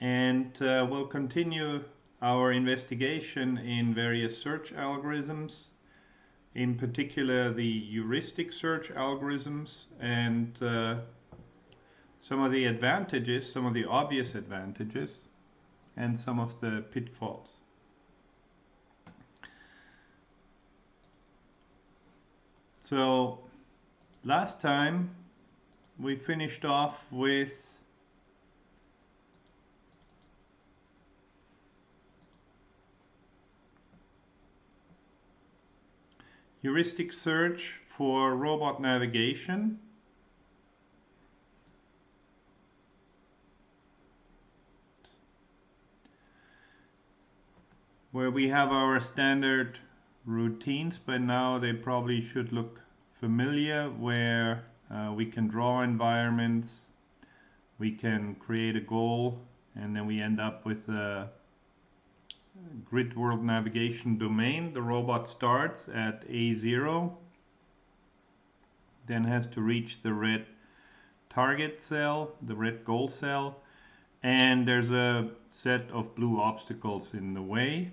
and we'll continue our investigation in various search algorithms, in particular the heuristic search algorithms, and some of the advantages, some of the obvious advantages, and some of the pitfalls. So last time we finished off with heuristic search for robot navigation. Where we have our standard routines. By now they probably should look familiar, where we can draw environments, we can create a goal, and then we end up with a grid world navigation domain. The robot starts at A0, then has to reach the red target cell, the red goal cell, and there's a set of blue obstacles in the way.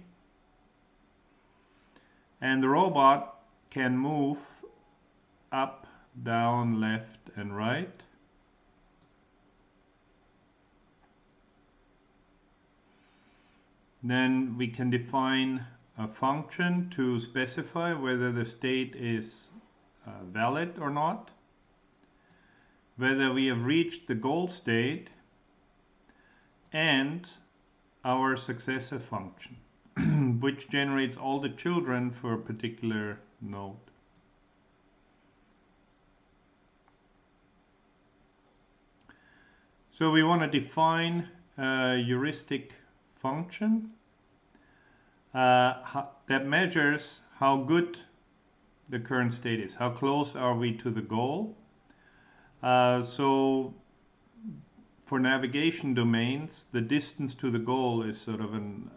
And the robot can move up, down, left, and right. Then we can define a function to specify whether the state is valid or not, whether we have reached the goal state, and our successor function, which generates all the children for a particular node. So we want to define a heuristic function that measures how good the current state is. How close are we to the goal? So for navigation domains, the distance to the goal is sort of an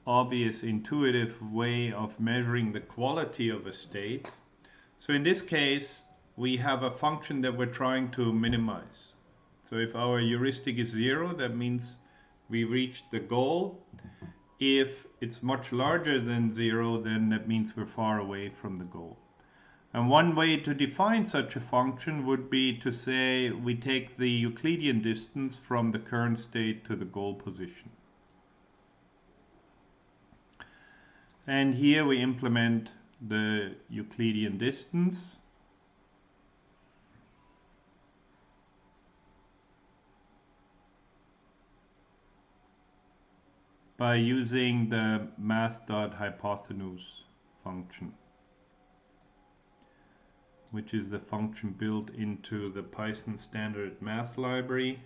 obvious, intuitive way of measuring the quality of a state. So in this case, we have a function that we're trying to minimize. So if our heuristic is 0, that means we reached the goal. If it's much larger than 0, then that means we're far away from the goal. And one way to define such a function would be to say we take the Euclidean distance from the current state to the goal position. And here we implement the Euclidean distance. By using the math.hypotenuse function, which is the function built into the Python standard math library.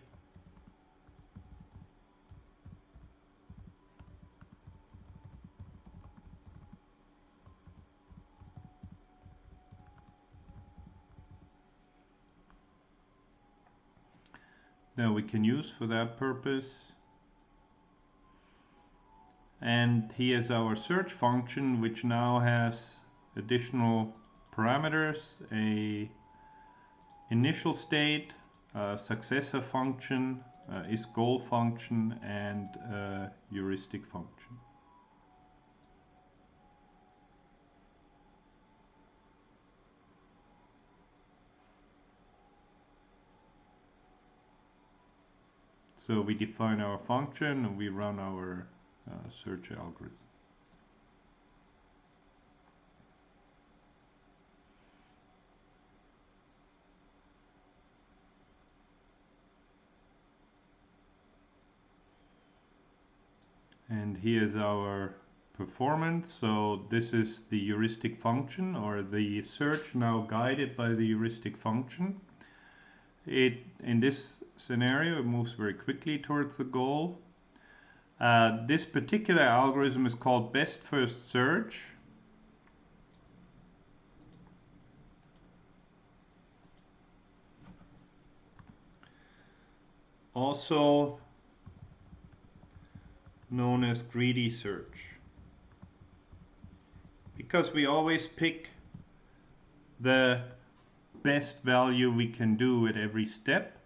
That we can use for that purpose. And here's our search function, which now has additional parameters: a initial state, a successor function, is goal function, and a heuristic function. So we define our function and we run our search algorithm. And here's our performance. So this is the heuristic function, or the search now guided by the heuristic function. In this scenario, it moves very quickly towards the goal. This particular algorithm is called best first search. Also known as greedy search, because we always pick the best value we can do at every step.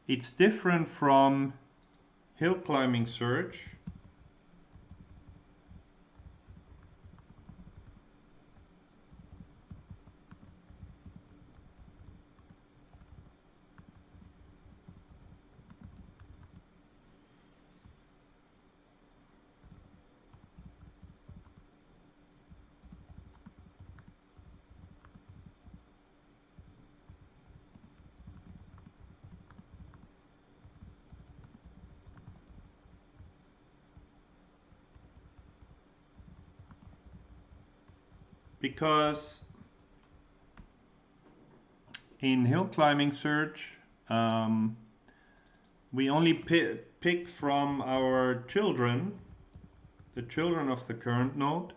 It's different from hill climbing search, because in hill climbing search we only pick from our children, the children of the current node,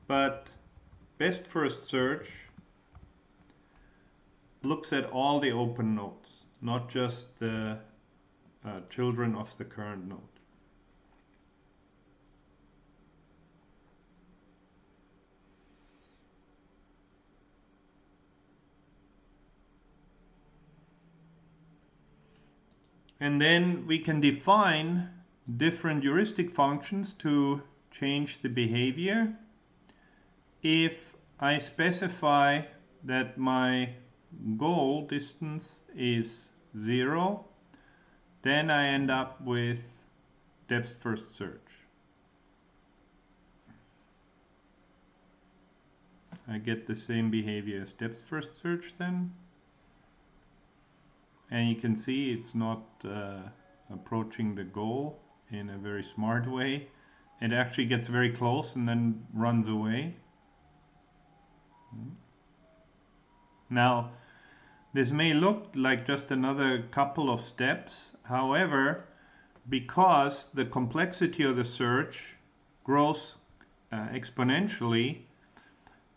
but best first search looks at all the open nodes, not just the children of the current node. And then we can define different heuristic functions to change the behavior. If I specify that my goal distance is 0, then I end up with depth first search. I get the same behavior as depth first search then. And you can see it's not approaching the goal in a very smart way. It actually gets very close and then runs away. Now, this may look like just another couple of steps. However, because the complexity of the search grows exponentially,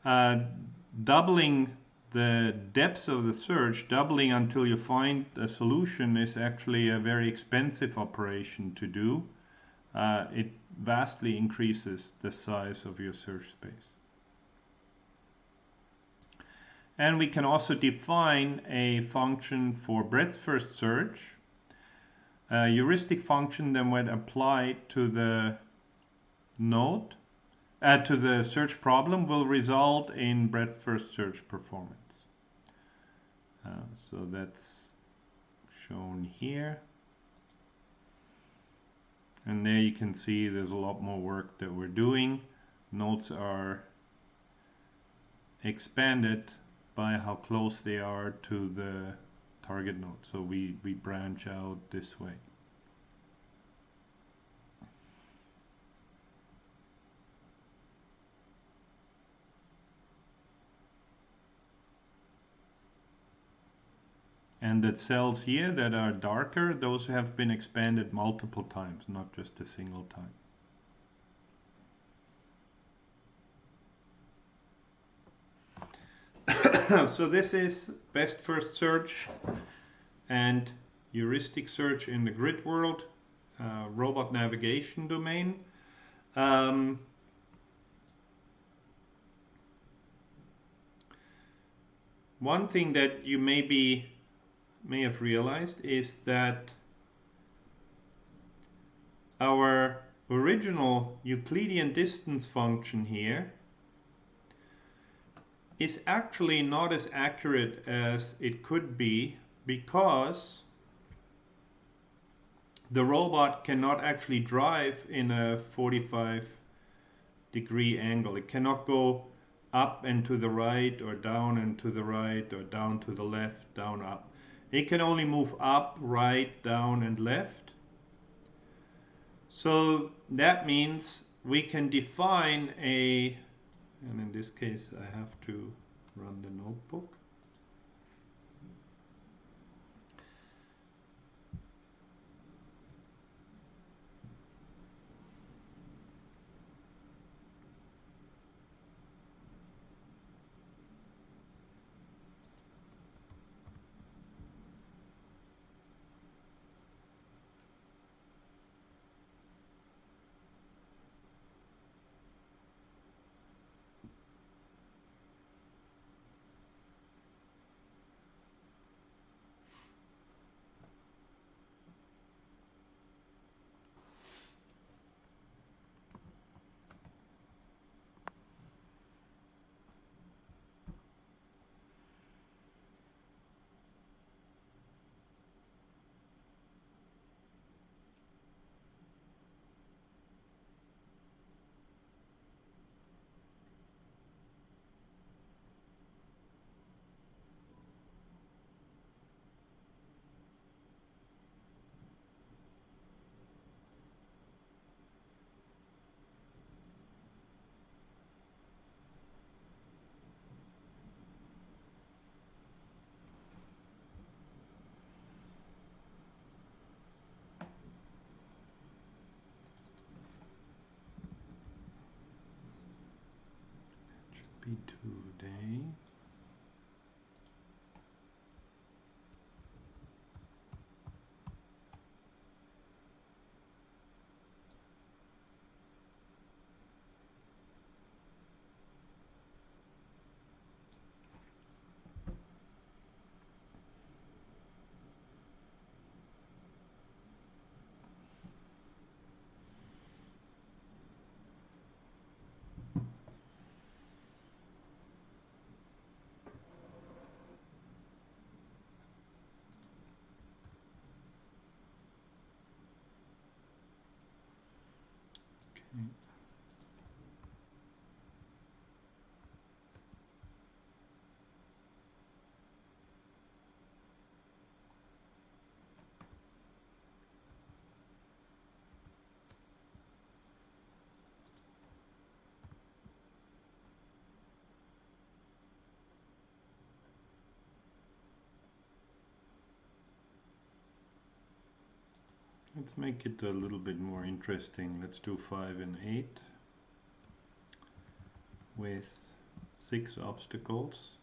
doubling the depth of the search, doubling until you find a solution, is actually a very expensive operation to do. It vastly increases the size of your search space. And we can also define a function for breadth first search. A heuristic function then when applied to the node, to the search problem, will result in breadth first search performance. So that's shown here. And there you can see there's a lot more work that we're doing. Nodes are expanded by how close they are to the target node. So we branch out this way. And the cells here that are darker, those have been expanded multiple times, not just a single time. So this is best first search and heuristic search in the grid world, robot navigation domain. One thing that you may have realized is that our original Euclidean distance function here is actually not as accurate as it could be, because the robot cannot actually drive in a 45-degree angle. It cannot go up and to the right, or down and to the right, or down to the left, down, up. It can only move up, right, down, and left. So that means we can define a, and in this case I have to run the notebook. Happy today. Okay. Let's make it a little bit more interesting. Let's do 5 and 8 with 6 obstacles.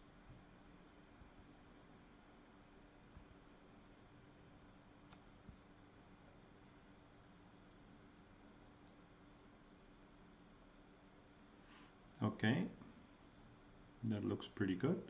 Okay, that looks pretty good.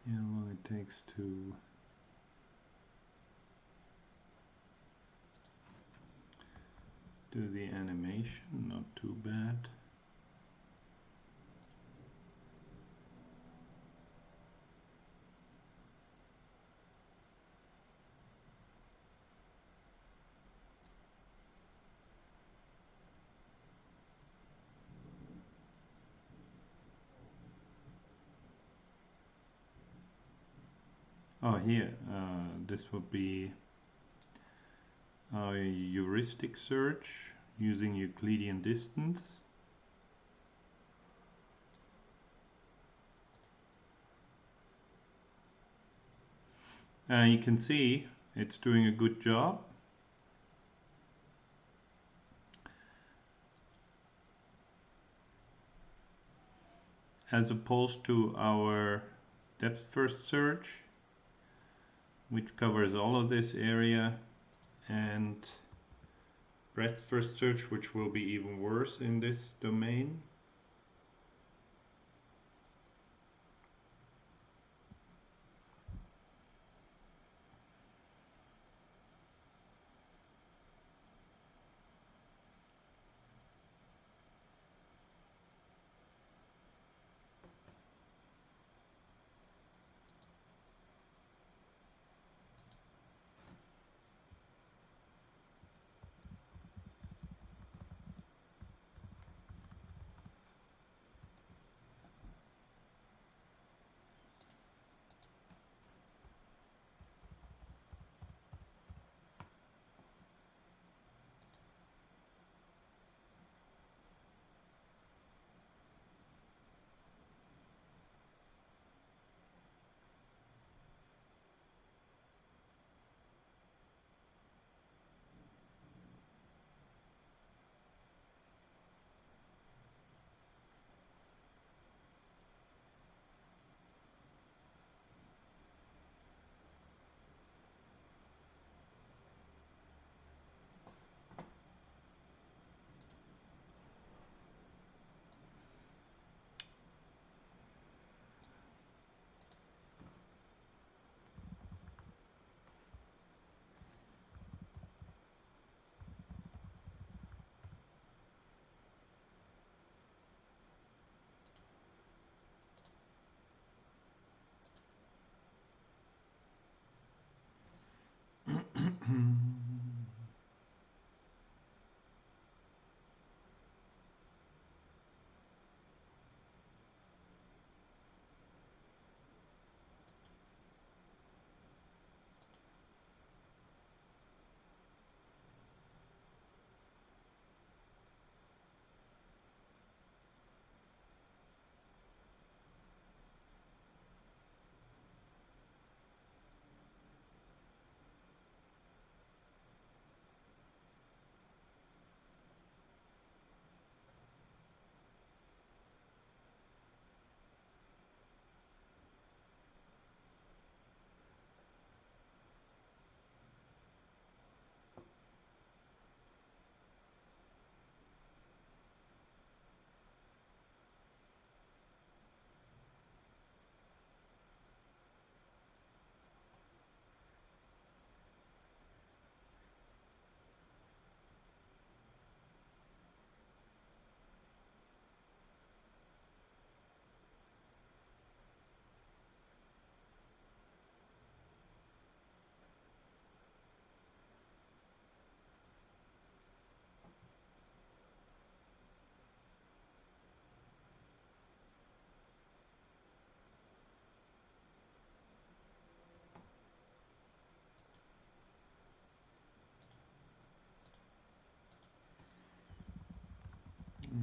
See how long it takes to do the animation, not too bad. Oh, here, this would be a heuristic search using Euclidean distance. You can see it's doing a good job. As opposed to our depth first search, which covers all of this area, and breadth first search, which will be even worse in this domain.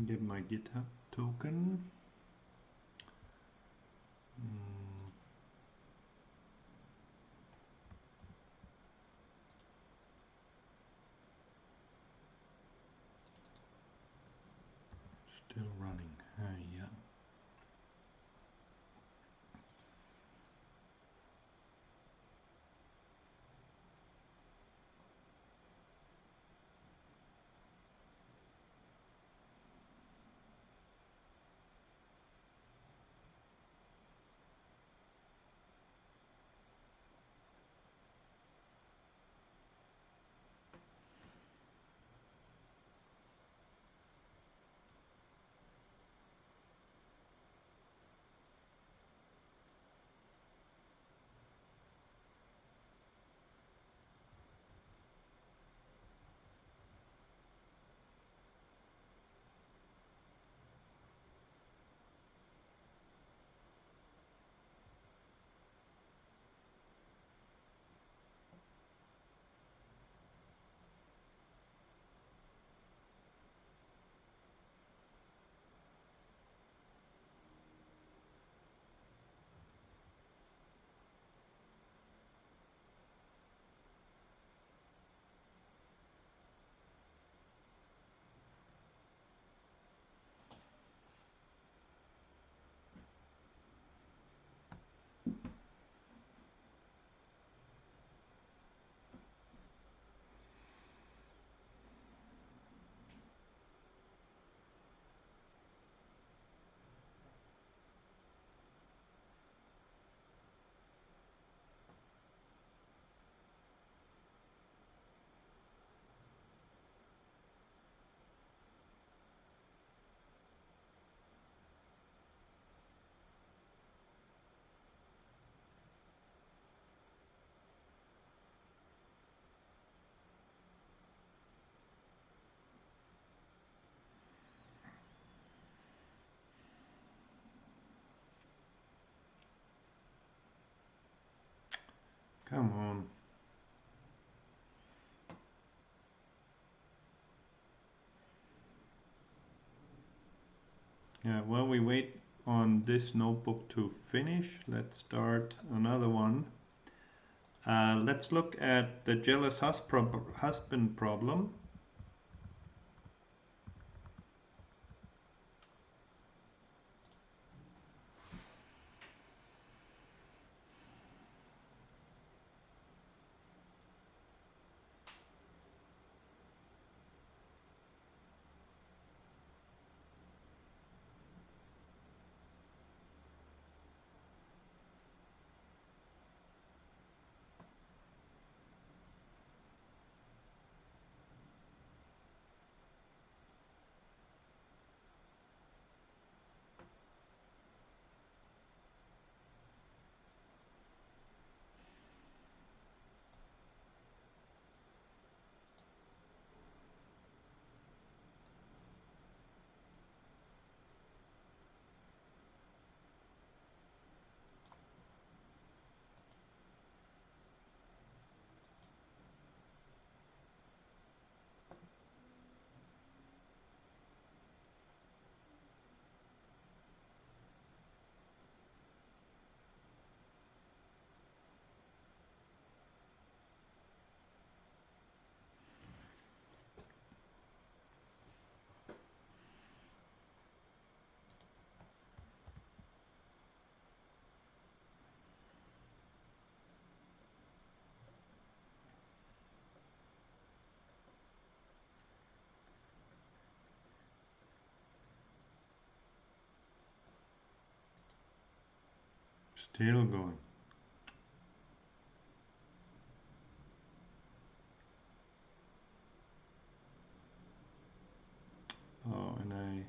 Get my GitHub token. Still running. Yeah. Come on. Yeah, while we wait on this notebook to finish, let's start another one. Let's look at the jealous husband problem. Still going. Oh, and I...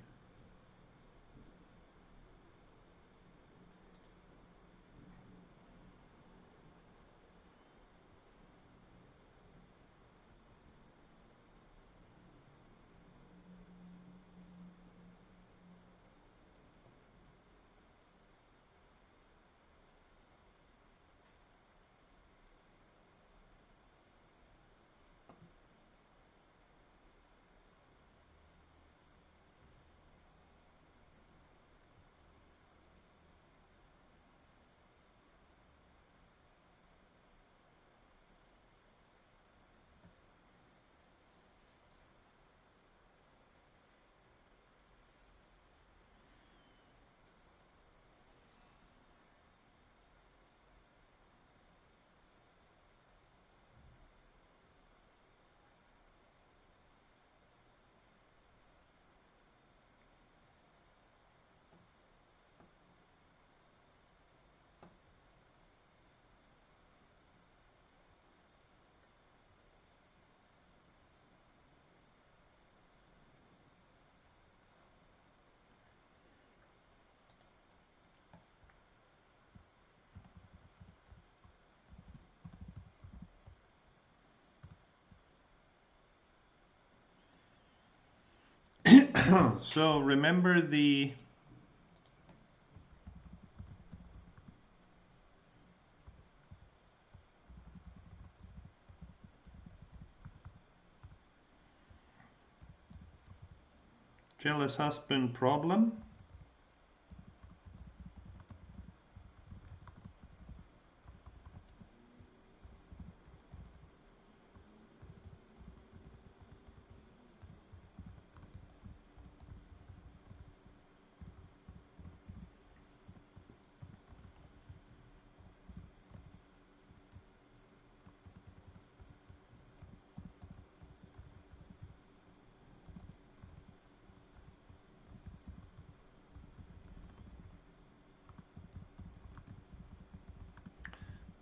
So remember the jealous husband problem.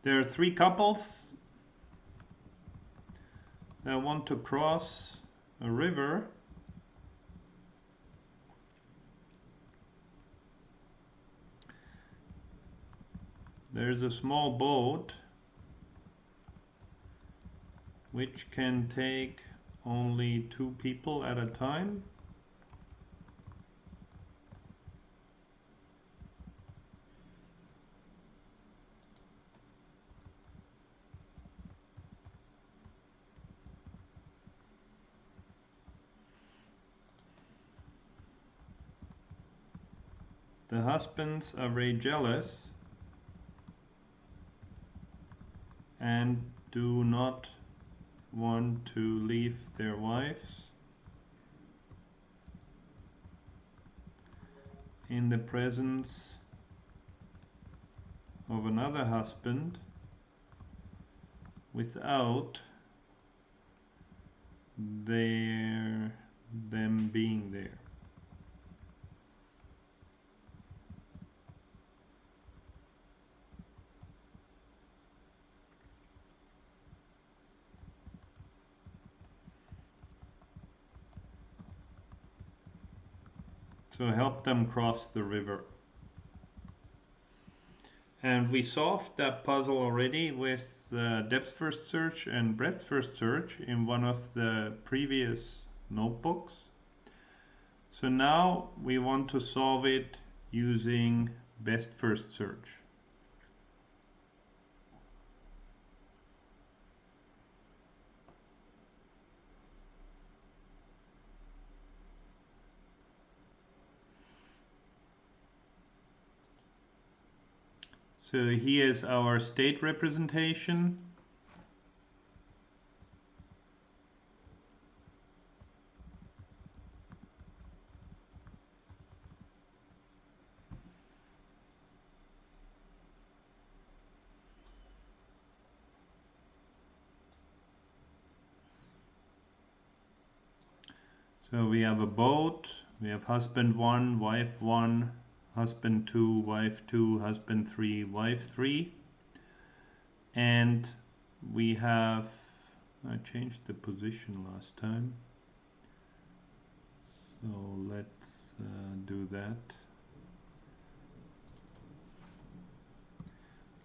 There are three couples that want to cross a river. There's a small boat which can take only 2 people at a time. The husbands are very jealous and do not want to leave their wives in the presence of another husband without them being there. So help them cross the river. And we solved that puzzle already with depth first search and breadth first search in one of the previous notebooks. So now we want to solve it using best first search. So here's our state representation. So we have a boat, we have husband 1, wife 1, husband 2, wife 2, husband 3, wife 3. And we have, I changed the position last time. So let's do that.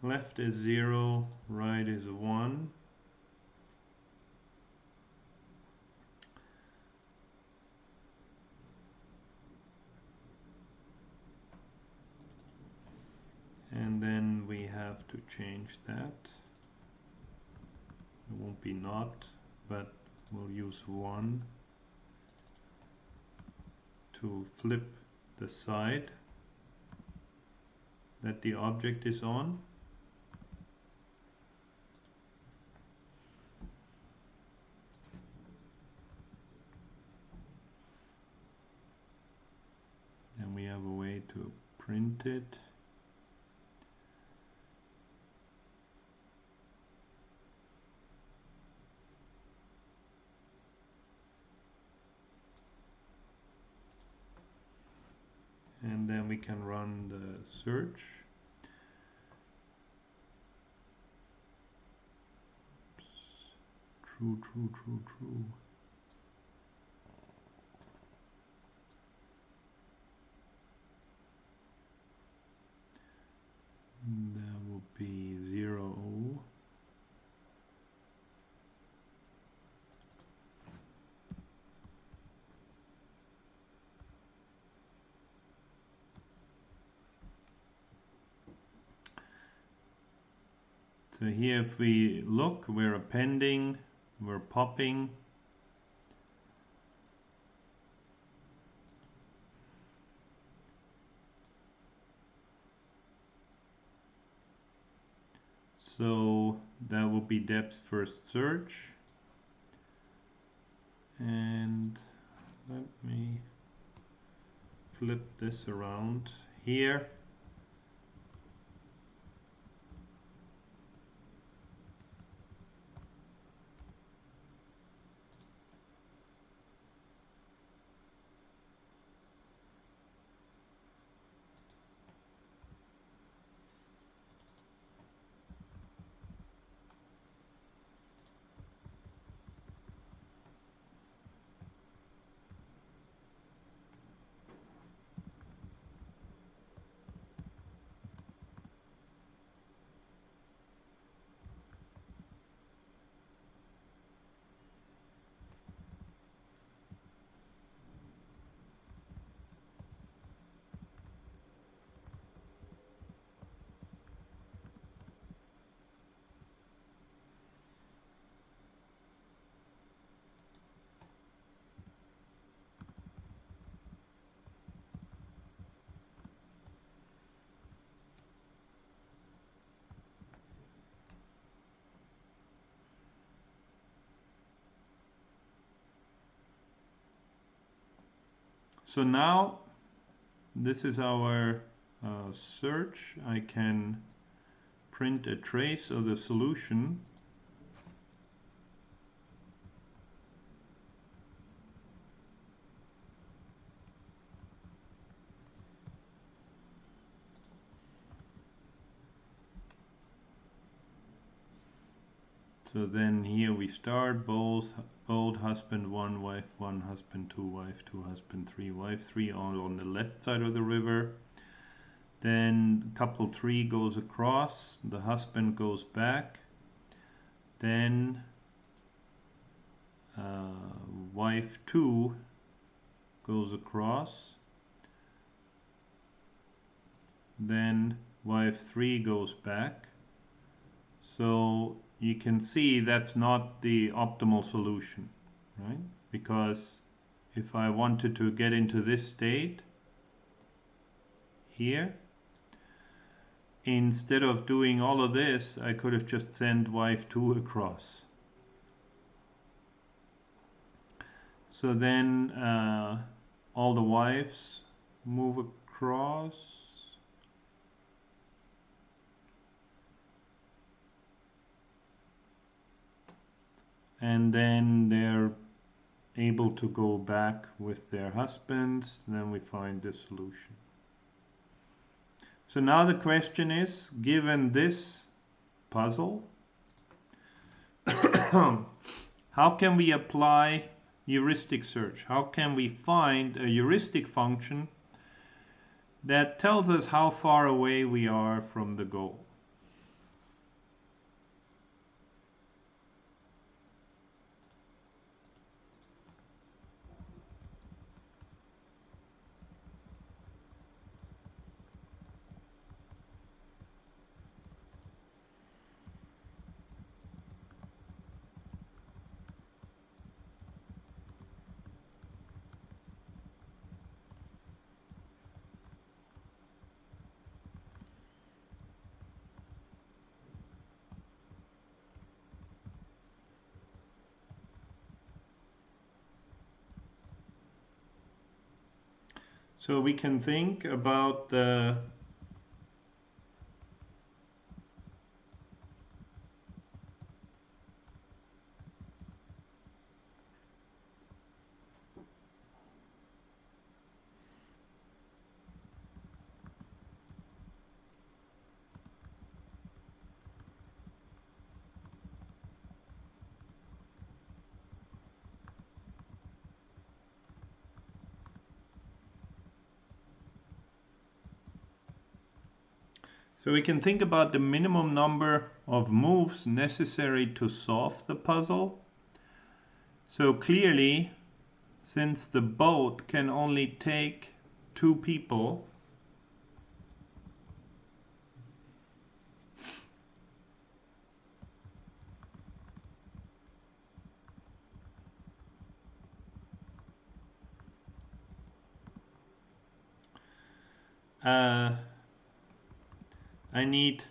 Left is 0, right is 1. And then we have to change that. It won't be not, but we'll use 1 to flip the side that the object is on. And we have a way to print it. And then we can run the search. Oops. True, true, true, true. And that will be 0. So here if we look, we're appending, we're popping. So that will be depth first search. And let me flip this around here. So now this is our search. I can print a trace of the solution. So then here we start bold husband 1, wife 1, husband 2, wife 2, husband 3, wife 3, all on the left side of the river. Then couple 3 goes across, the husband goes back. Then wife 2 goes across. Then wife 3 goes back. So you can see that's not the optimal solution, right? Because if I wanted to get into this state here, instead of doing all of this, I could have just sent wife 2 across. So then all the wives move across. And then they're able to go back with their husbands. Then we find the solution. So now the question is, given this puzzle, how can we apply heuristic search? How can we find a heuristic function that tells us how far away we are from the goal? So we can think about the minimum number of moves necessary to solve the puzzle. So clearly, since the boat can only take 2 people, I need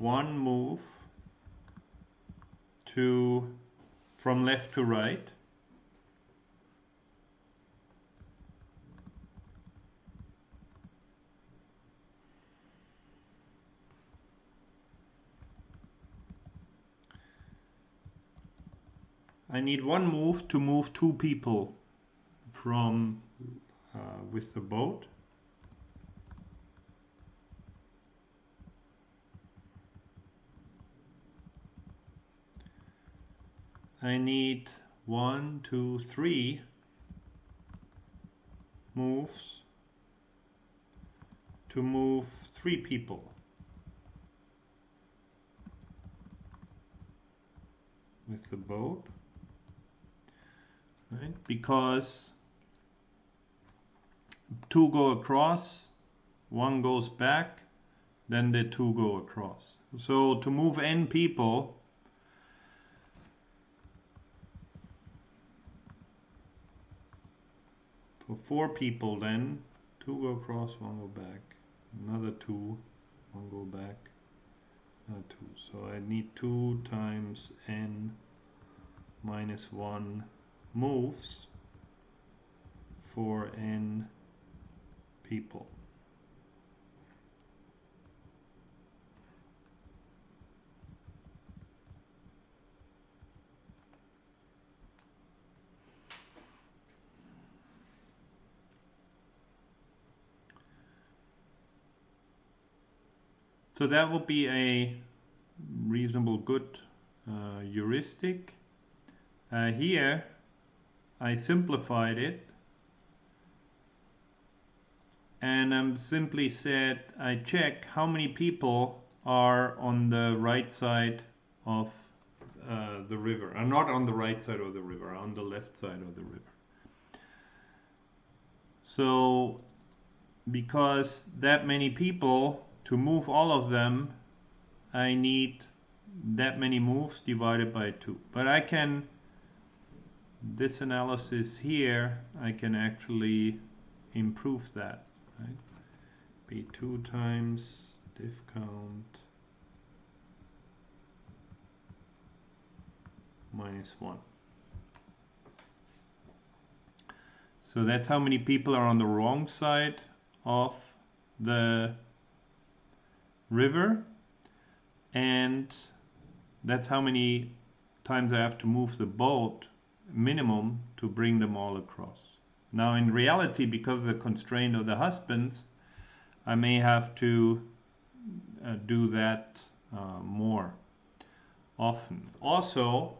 one move from left to right. I need one move to move two people from with the boat. I need 1, 2, 3 moves to move 3 people with the boat, right? Because 2 go across, 1 goes back, then the 2 go across. So to move n people, for 4 people, then 2 go across, 1 go back, another 2, 1 go back, another 2. So I need 2 times n minus 1 moves for n people. So that would be a reasonable good heuristic. Here I simplified it and I'm simply said I check how many people are on the right side of the river. Not on the right side of the river, on the left side of the river. So because that many people, to move all of them, I need that many moves divided by 2. But I can, this analysis here, I can actually improve that. Right? Be 2 times diff count minus 1. So that's how many people are on the wrong side of the river, and that's how many times I have to move the boat minimum to bring them all across. Now in reality, because of the constraint of the husbands, I may have to do that more often. Also,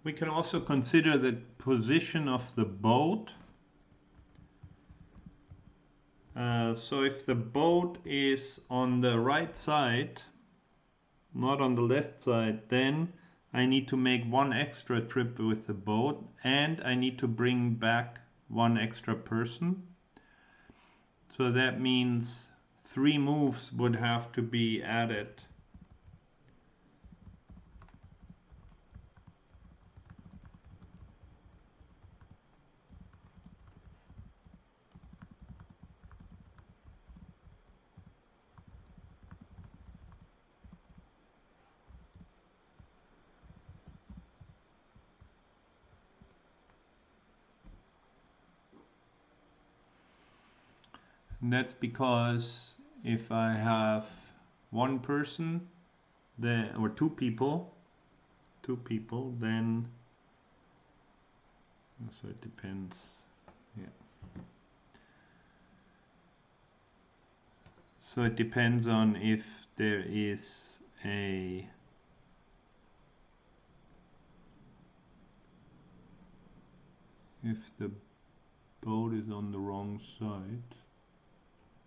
we can also consider the position of the boat. So if the boat is on the right side, not on the left side, then I need to make 1 extra trip with the boat and I need to bring back 1 extra person. So that means 3 moves would have to be added And that's because if I have one person, then, or two people, then, so it depends. Yeah. So it depends on if there is if the boat is on the wrong side,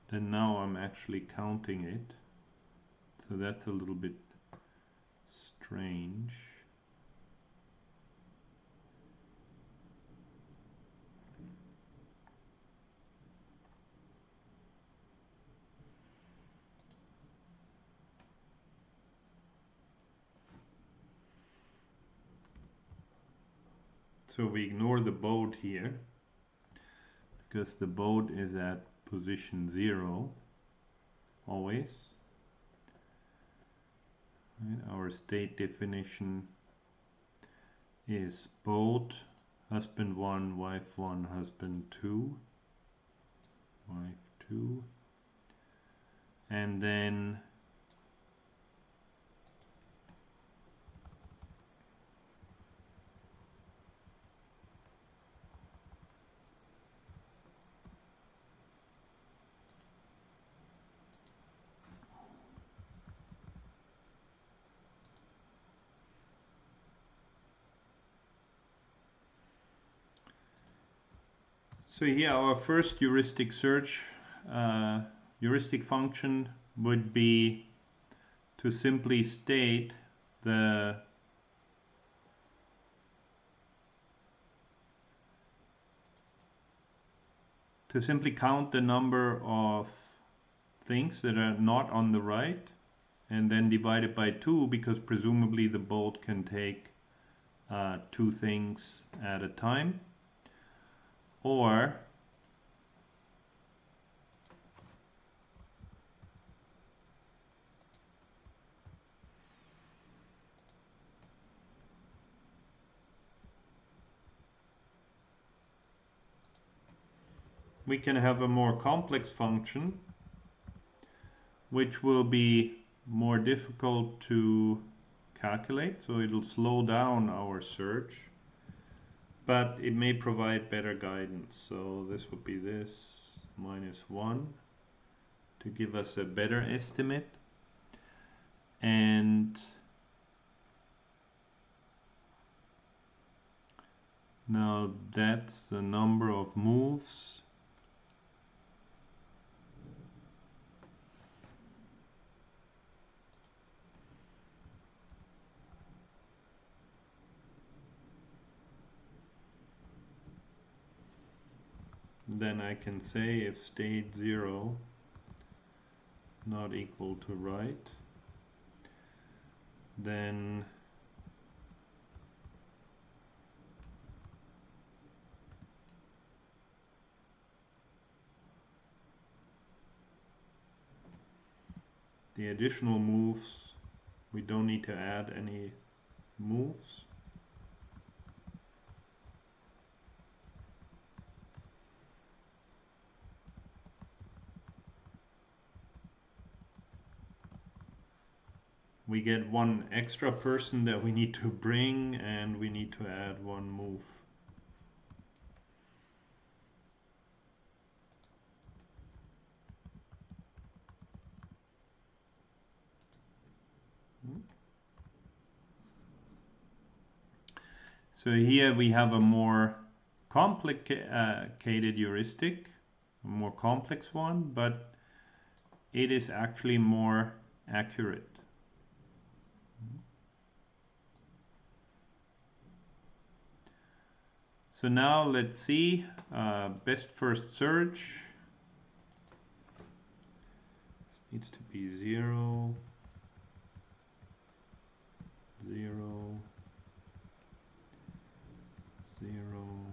then now I'm actually counting it. So that's a little bit strange. So we ignore the boat here because the boat is at position 0 always. Right? Our state definition is boat, husband 1, wife 1, husband 2, wife 2, and then so here our first heuristic search, heuristic function would be to simply state to simply count the number of things that are not on the right and then divide it by 2, because presumably the boat can take 2 things at a time. Or we can have a more complex function which will be more difficult to calculate, so it'll slow down our search, but it may provide better guidance. So this would be this -1 to give us a better estimate. And now that's the number of moves. Then I can say if state 0 not equal to right, then the additional moves, we don't need to add any moves. We get one extra person that we need to bring, and we need to add one move. So here we have a more complicated heuristic, a more complex one, but it is actually more accurate. So now let's see, best first search needs to be 0, 0, 0,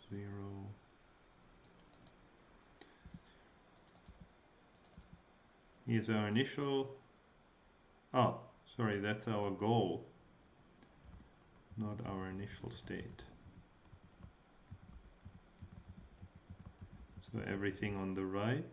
0. Here's our initial, oh, sorry, that's our goal, not our initial state. So So everything on the right.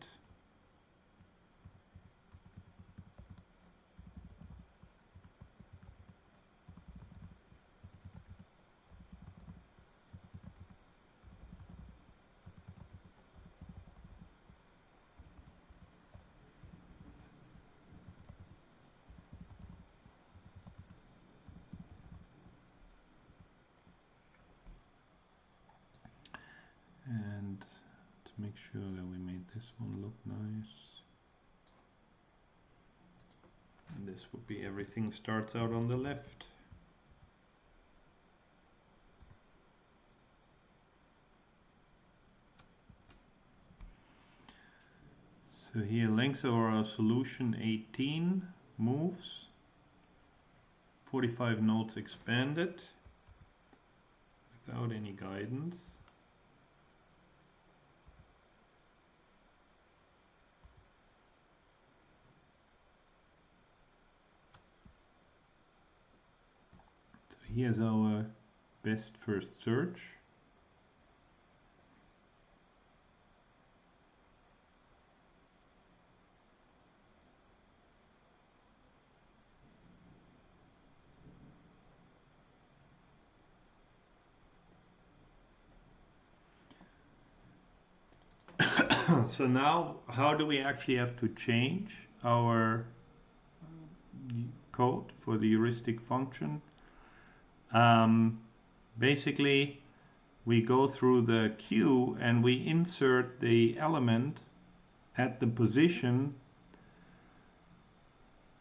And to make sure that we made this one look nice. And this would be everything starts out on the left. So here length of our solution 18 moves, 45 nodes expanded without any guidance. So here's our best first search. So now, how do we actually have to change our code for the heuristic function? Basically, we go through the queue and we insert the element at the position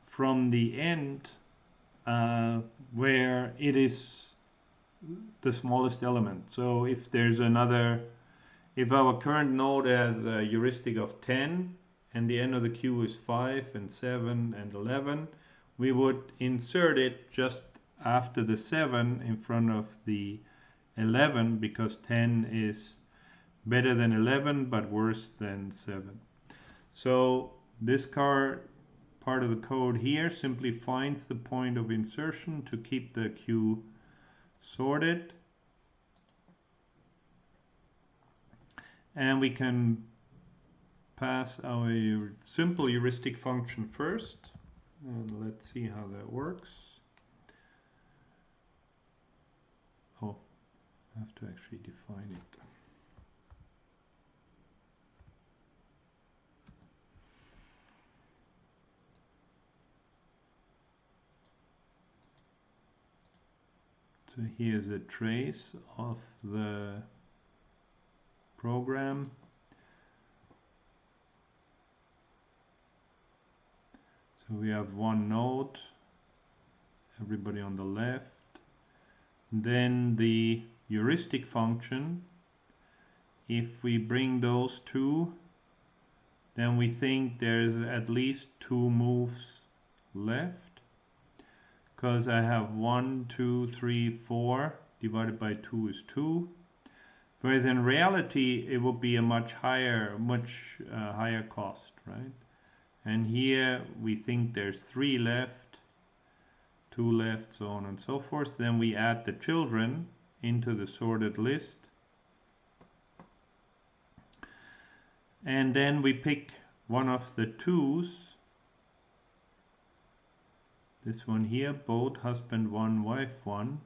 from the end where it is the smallest element. So if there's another, if our current node has a heuristic of 10 and the end of the queue is 5 and 7 and 11, we would insert it just after the 7 in front of the 11, because 10 is better than 11 but worse than 7. So this part of the code here simply finds the point of insertion to keep the queue sorted. And we can pass our simple heuristic function first. And let's see how that works. Oh, I have to actually define it. So here's a trace of the program. So we have one node, everybody on the left. Then the heuristic function, if we bring those two, then we think there's at least 2 moves left, because I have 1, 2, 3, 4 divided by 2 is 2. Whereas in reality, it will be a much higher cost, right? And here we think there's 3 left, 2 left, so on and so forth. Then we add the children into the sorted list. And then we pick one of the 2s. This one here, both husband 1, wife 1,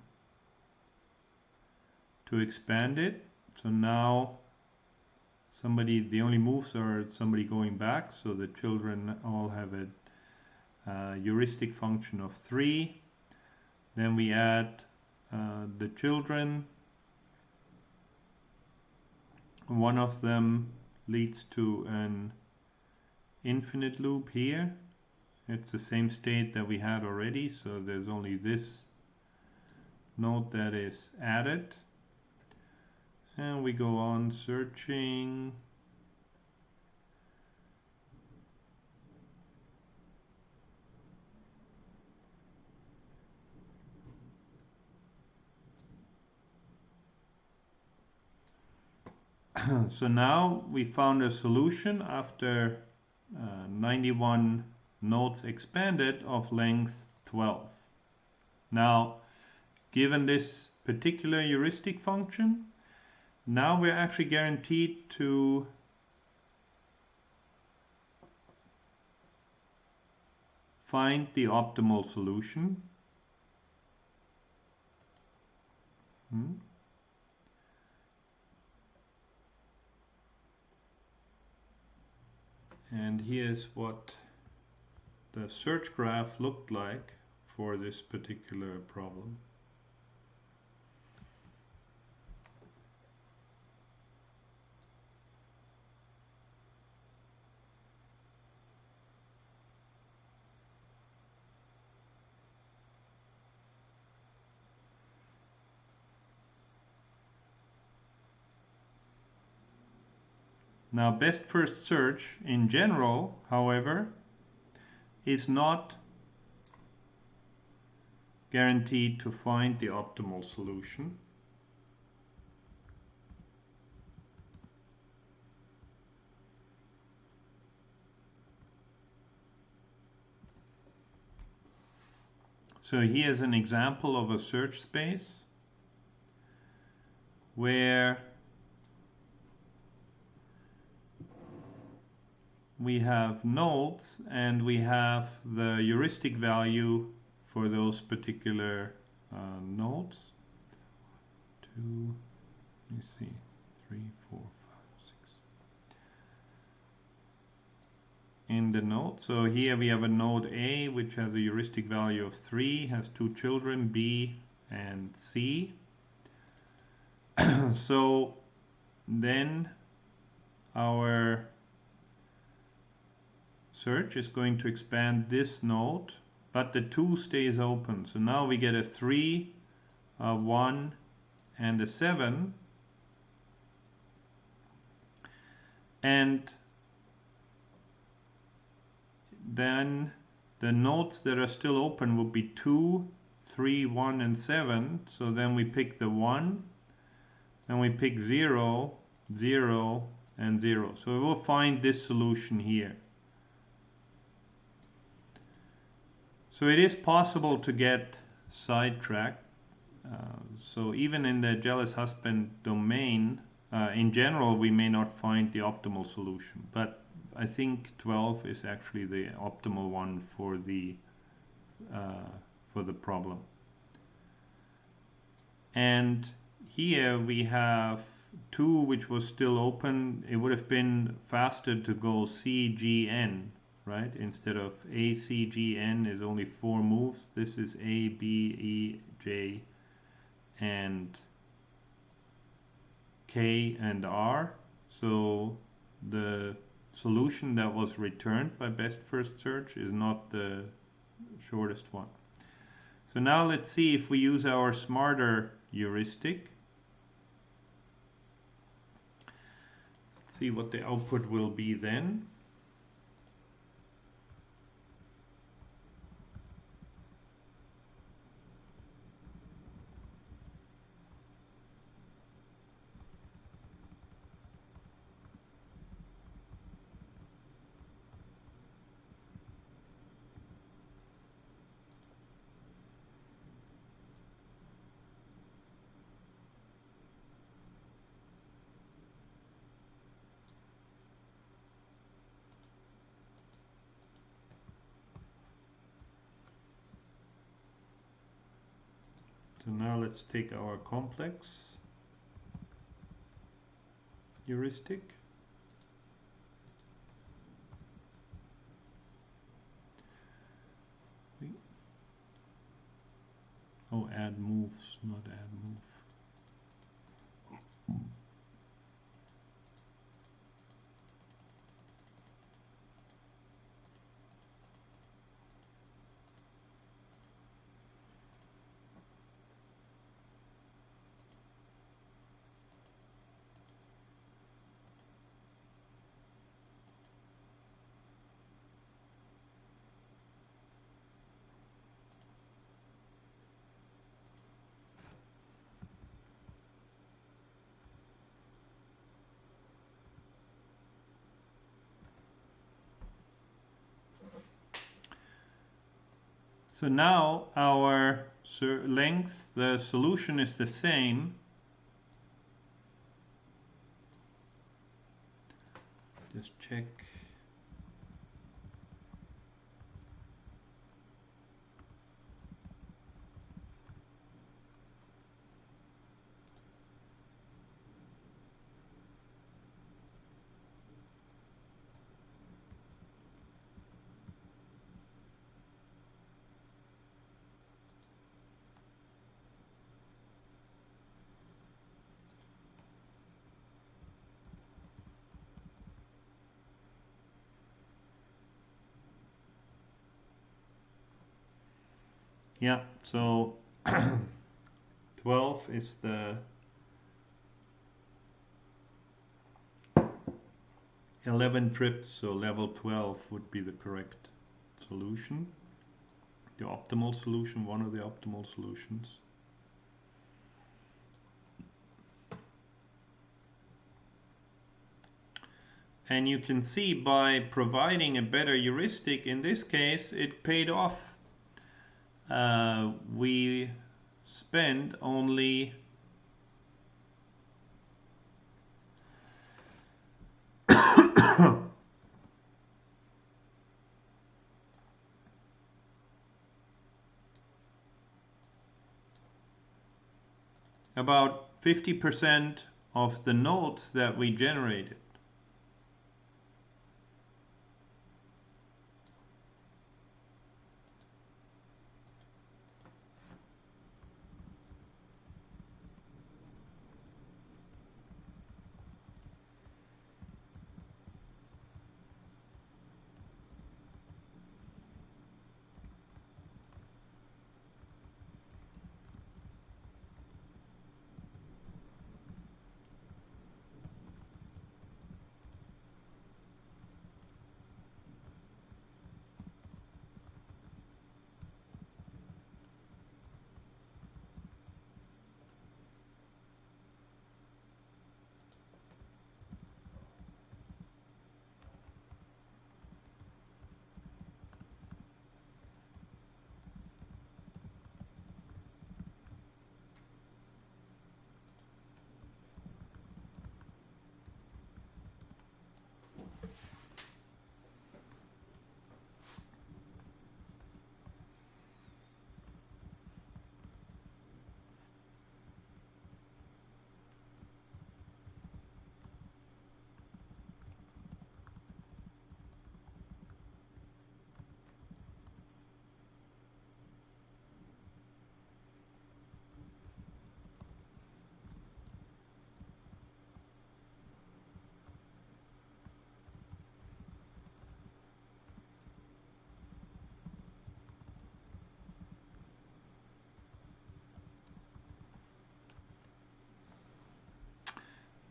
to expand it. So now the only moves are somebody going back, so the children all have a heuristic function of 3. Then we add the children. One of them leads to an infinite loop here. It's the same state that we had already, so there's only this node that is added. And we go on searching. So now we found a solution after 91 nodes expanded of length 12. Now, given this particular heuristic function, now we're actually guaranteed to find the optimal solution. And here's what the search graph looked like for this particular problem. Now, best first search in general, however, is not guaranteed to find the optimal solution. So here's an example of a search space where we have nodes and we have the heuristic value for those particular nodes. 2, let me see, 3, 4, 5, 6. In the node. So here we have a node A which has a heuristic value of 3, has 2 children, B and C. So then our search is going to expand this node, but the 2 stays open. So now we get a 3, a 1 and a 7. And then the nodes that are still open will be 2, 3, 1 and 7. So then we pick the 1, and we pick 0, 0 and 0. So we will find this solution here. So it is possible to get sidetracked. So even in the jealous husband domain, in general, we may not find the optimal solution. But I think 12 is actually the optimal one for the problem. And here we have 2, which was still open. It would have been faster to go CGN, right? Instead of ACGN is only 4 moves. This is A, B, E, J, and K and R. So the solution that was returned by best first search is not the shortest one. So now let's see if we use our smarter heuristic. Let's see what the output will be then. So now let's take our complex heuristic. Oh, add moves, not add move. So now our length, the solution is the same. Just check. Yeah, so 12 is the 11 trips, so level 12 would be the correct solution. The optimal solution, one of the optimal solutions. And you can see by providing a better heuristic, in this case, it paid off. We spent only about 50% of the nodes that we generated.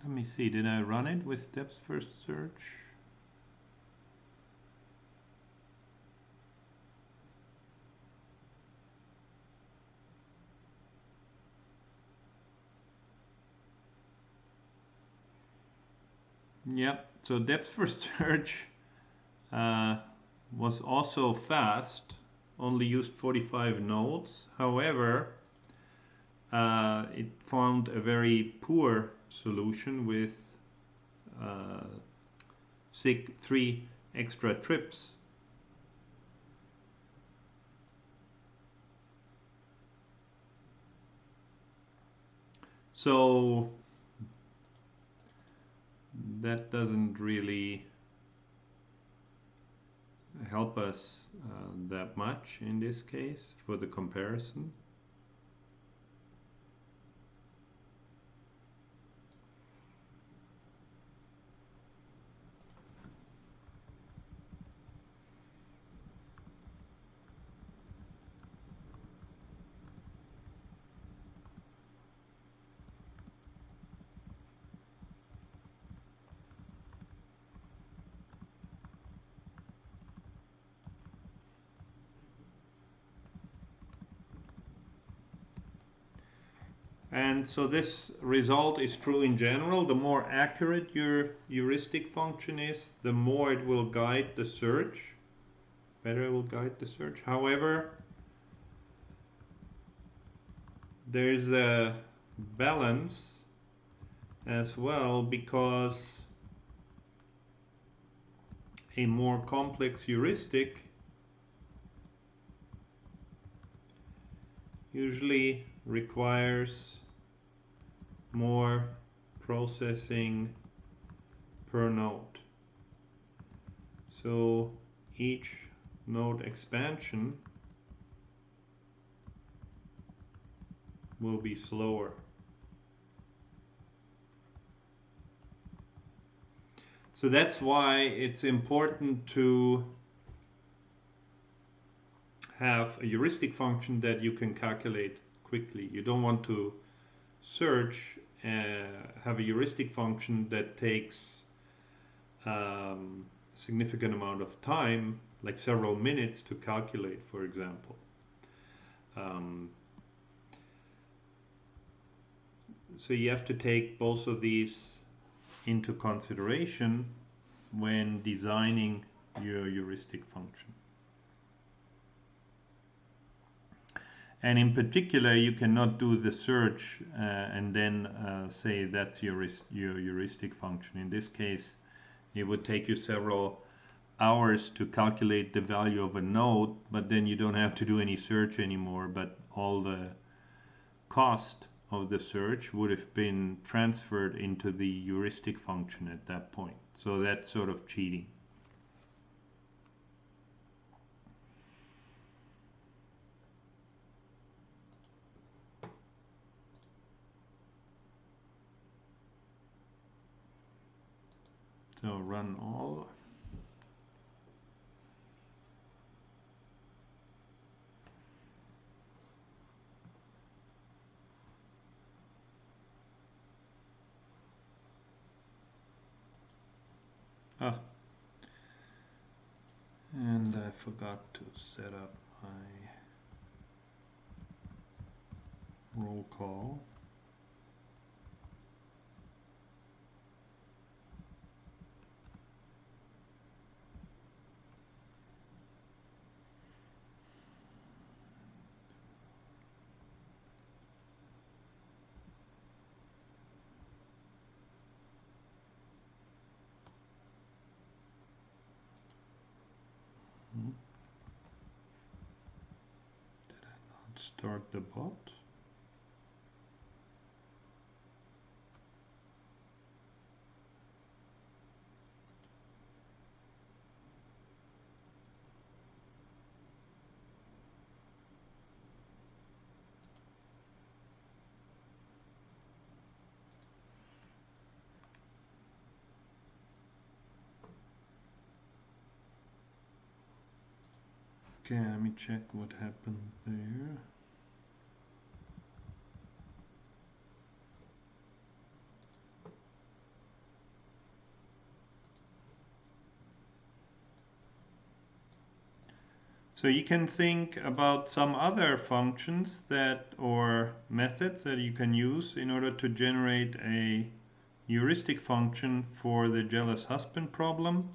Let me see, did I run it with depth first search? Yep, so depth first search was also fast, only used 45 nodes. However, it found a very poor solution with 3 extra trips. So that doesn't really help us that much in this case for the comparison. And so this result is true in general. The more accurate your heuristic function is, the more it will guide the search. Better it will guide the search. However, there's a balance as well, because a more complex heuristic usually requires more processing per node. So each node expansion will be slower. So that's why it's important to have a heuristic function that you can calculate quickly. You don't want to search, have a heuristic function that takes significant amount of time, like several minutes to calculate, for example. So you have to take both of these into consideration when designing your heuristic function. And in particular, you cannot do the search and then say that's your heuristic function. In this case, it would take you several hours to calculate the value of a node, but then you don't have to do any search anymore, but all the cost of the search would have been transferred into the heuristic function at that point. So that's sort of cheating. So run all. And I forgot to set up my roll call. Did I not start the bot? Okay, let me check what happened there. So you can think about some other functions that or methods that you can use in order to generate a heuristic function for the jealous husband problem.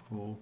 Oh.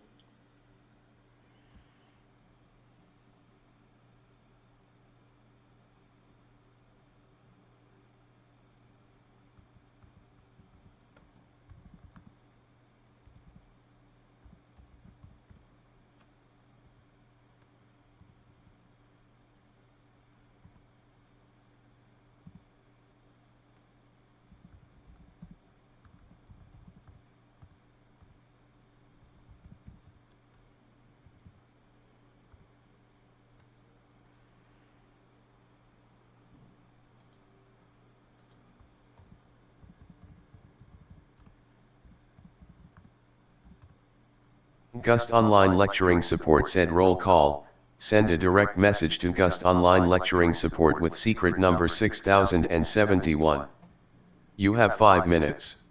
Gust Online Lecturing Support said roll call, send a direct message to Gust Online Lecturing Support with secret number 6071. You have 5 minutes.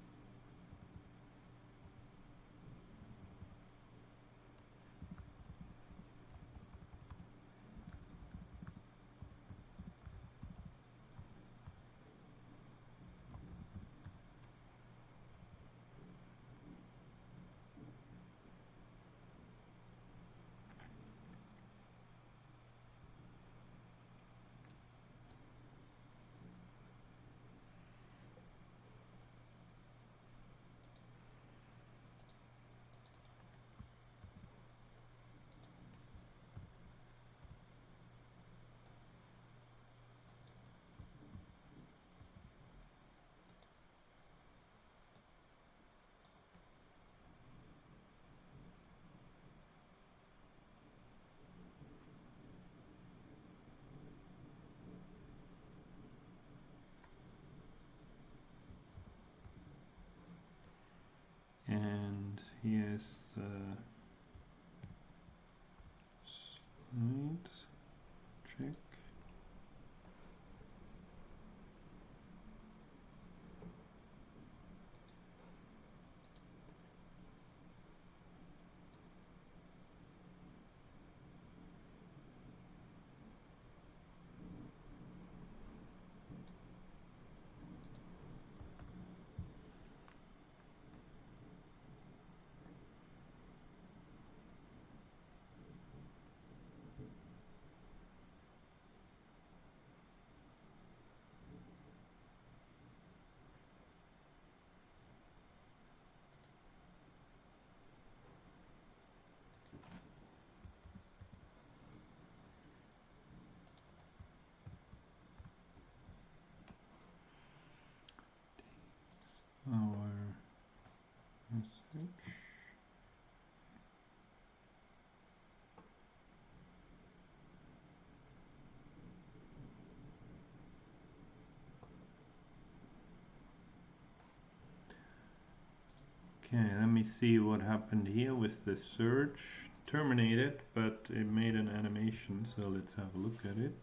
Okay, let me see what happened here with the search. Terminated, but it made an animation, so let's have a look at it.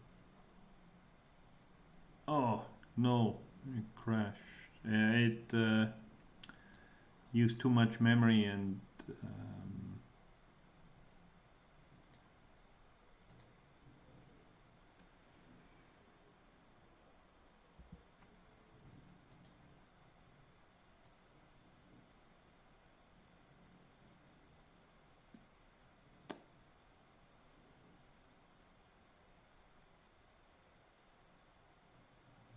Oh, no, it crashed. It used too much memory and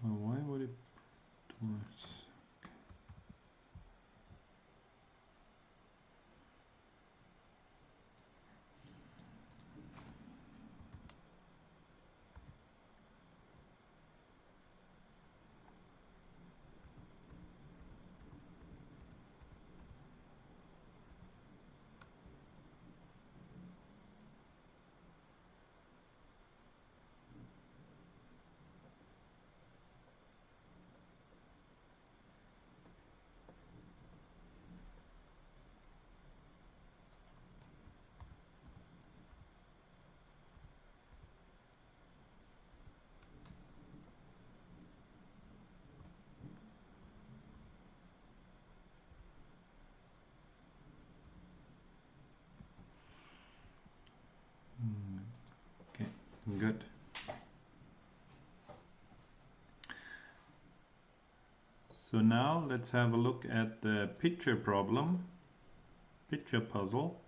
well, why would it twice? Okay, good. So now let's have a look at the picture problem, picture puzzle.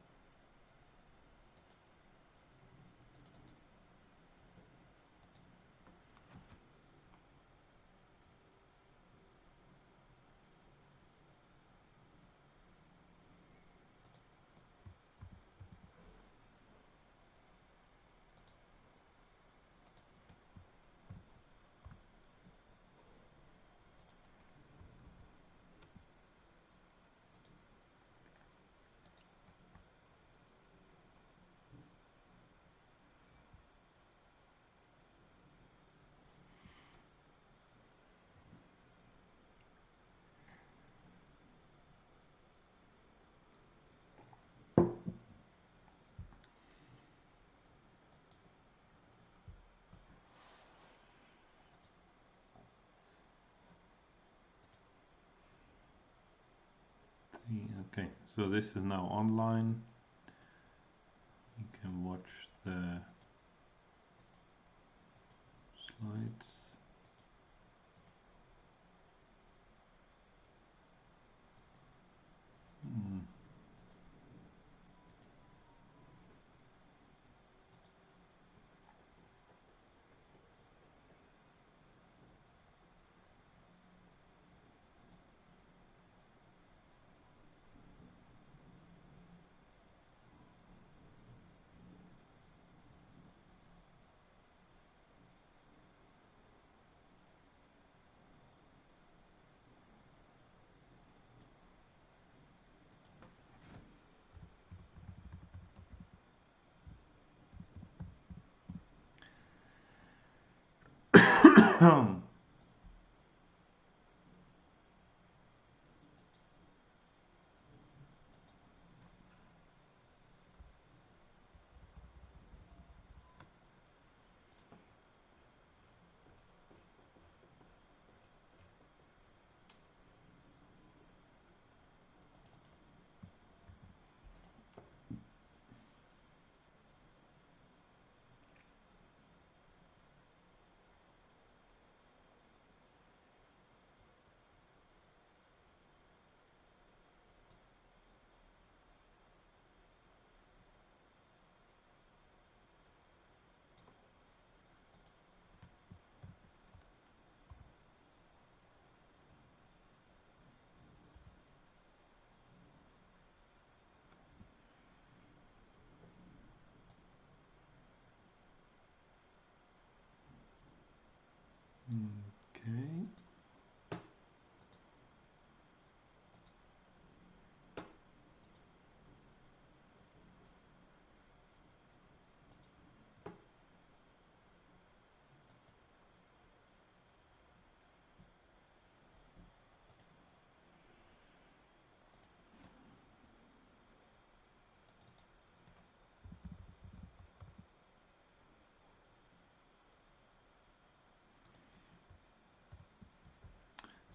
Okay, so this is now online. You can watch the slides.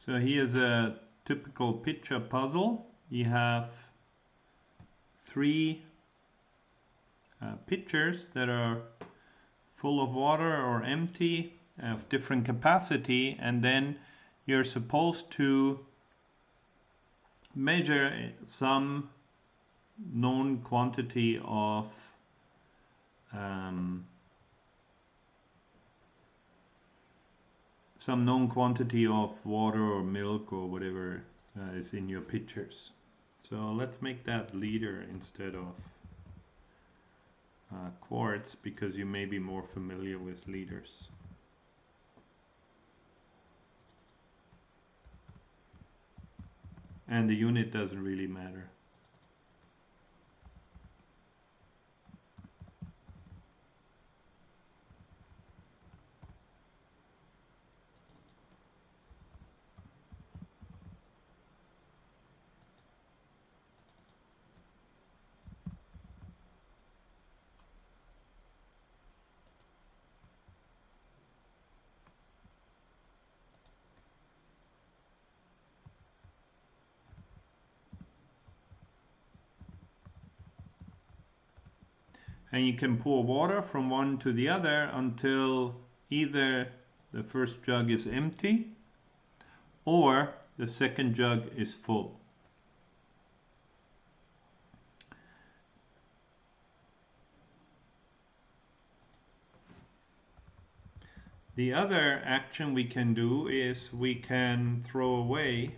So here's a typical picture puzzle. You have three pitchers that are full of water or empty, of different capacity, and then you're supposed to measure some known quantity of water or milk or whatever is in your pitchers. So let's make that liter instead of quarts, because you may be more familiar with liters. And the unit doesn't really matter. And you can pour water from one to the other until either the first jug is empty or the second jug is full. The other action we can do is we can throw away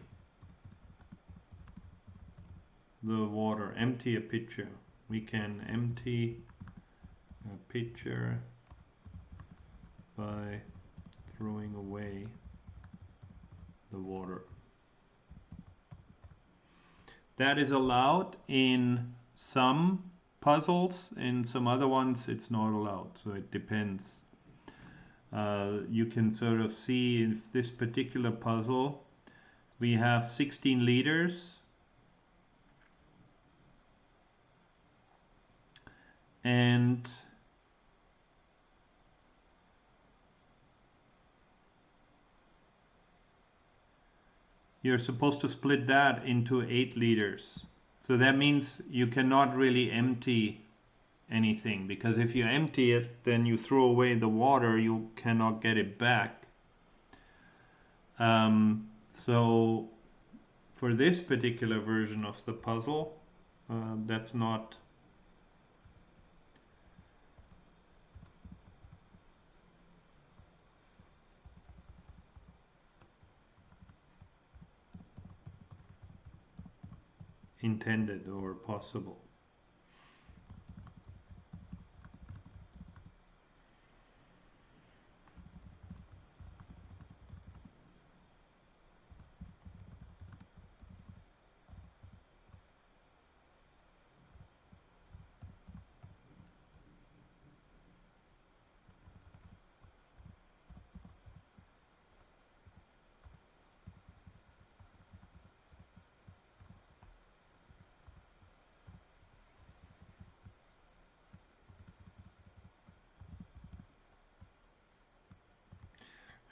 the water, empty a pitcher. We can empty a pitcher by throwing away the water. That is allowed in some puzzles, in some other ones it's not allowed, so it depends. You can sort of see in this particular puzzle we have 16 liters and you're supposed to split that into 8 liters. So that means you cannot really empty anything, because if you empty it, then you throw away the water, you cannot get it back. So for this particular version of the puzzle, that's not intended or possible.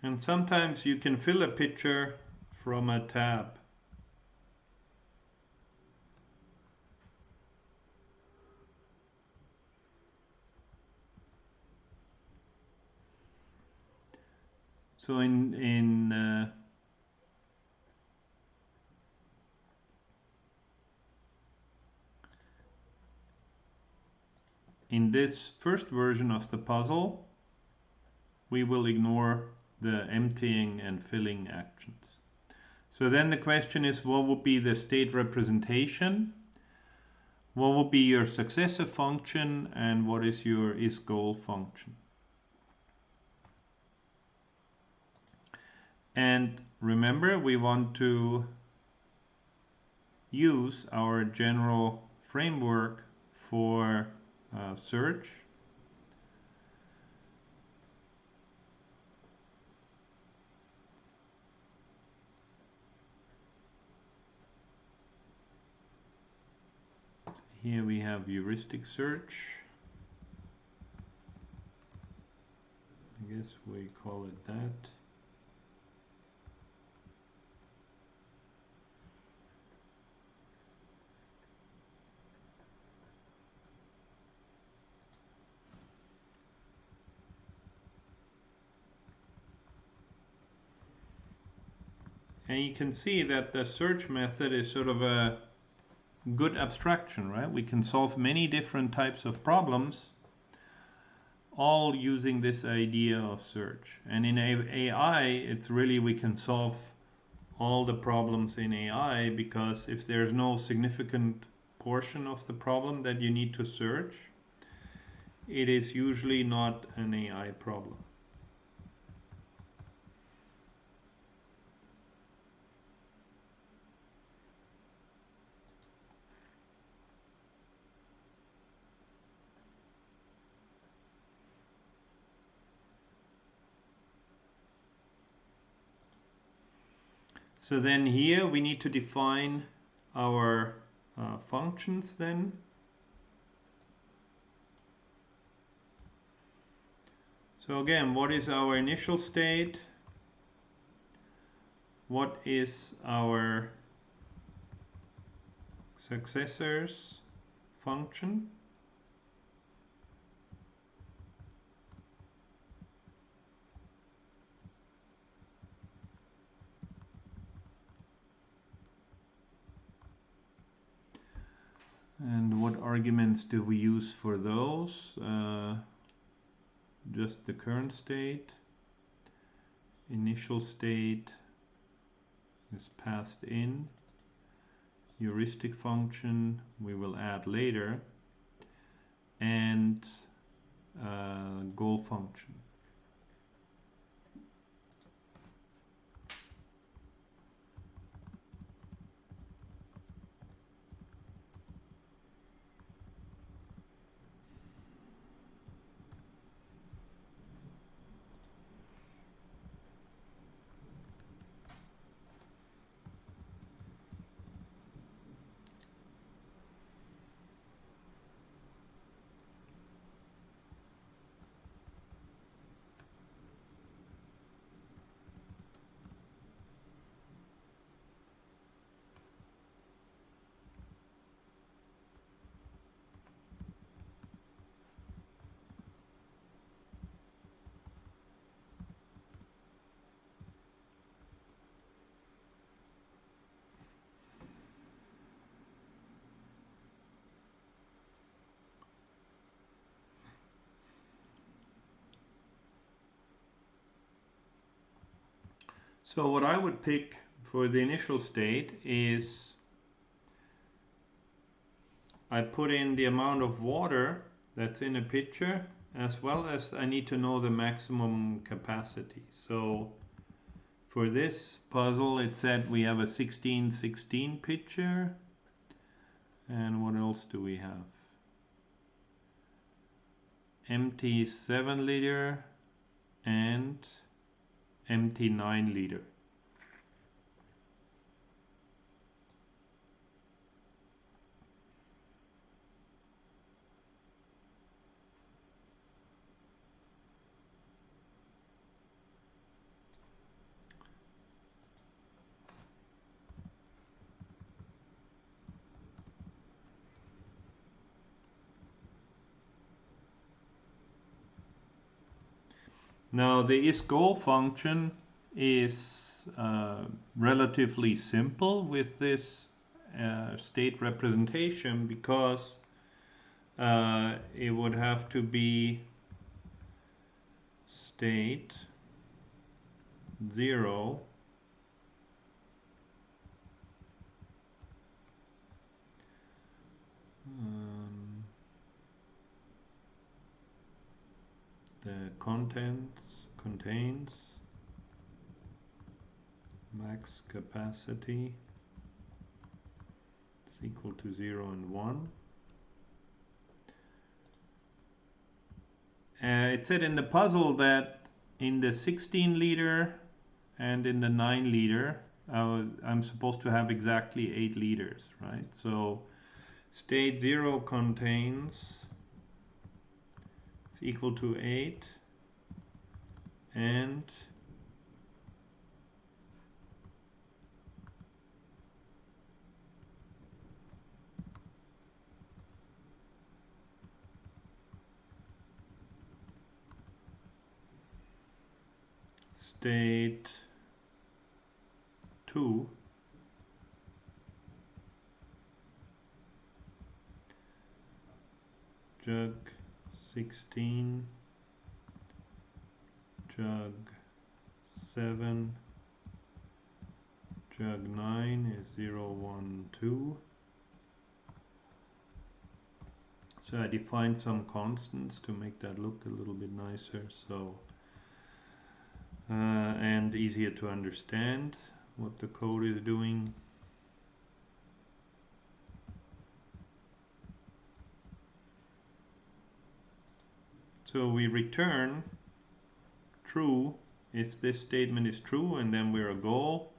And sometimes you can fill a pitcher from a tab. So in this first version of the puzzle, we will ignore the emptying and filling actions. So then the question is, what would be the state representation? What would be your successive function, and what is your is-goal function? And remember, we want to use our general framework for search. Here we have heuristic search. I guess we call it that. And you can see that the search method is sort of a good abstraction, right? We can solve many different types of problems, all using this idea of search. And in AI, it's really, we can solve all the problems in AI, because if there's no significant portion of the problem that you need to search, it is usually not an AI problem. So then here we need to define our functions then. So again, what is our initial state? What is our successor's function? And what arguments do we use for those? Just the current state. Initial state is passed in. Heuristic function we will add later. And goal function. So what I would pick for the initial state is I put in the amount of water that's in a pitcher, as well as I need to know the maximum capacity. So for this puzzle, it said we have a 16/16 pitcher. And what else do we have? Empty 7 liter and empty 9 liter. Now the is-goal function is relatively simple with this state representation, because it would have to be state 0 the contains max capacity is equal to 0 and 1. It said in the puzzle that in the 16 liter and in the 9 liter I'm supposed to have exactly 8 liters, right? So state 0 contains is equal to 8, and state 2. Jug 16, jug 7, jug 9 is 0, 1, 2. So I defined some constants to make that look a little bit nicer, so and easier to understand what the code is doing. So we return true if this statement is true, and then we're a goal.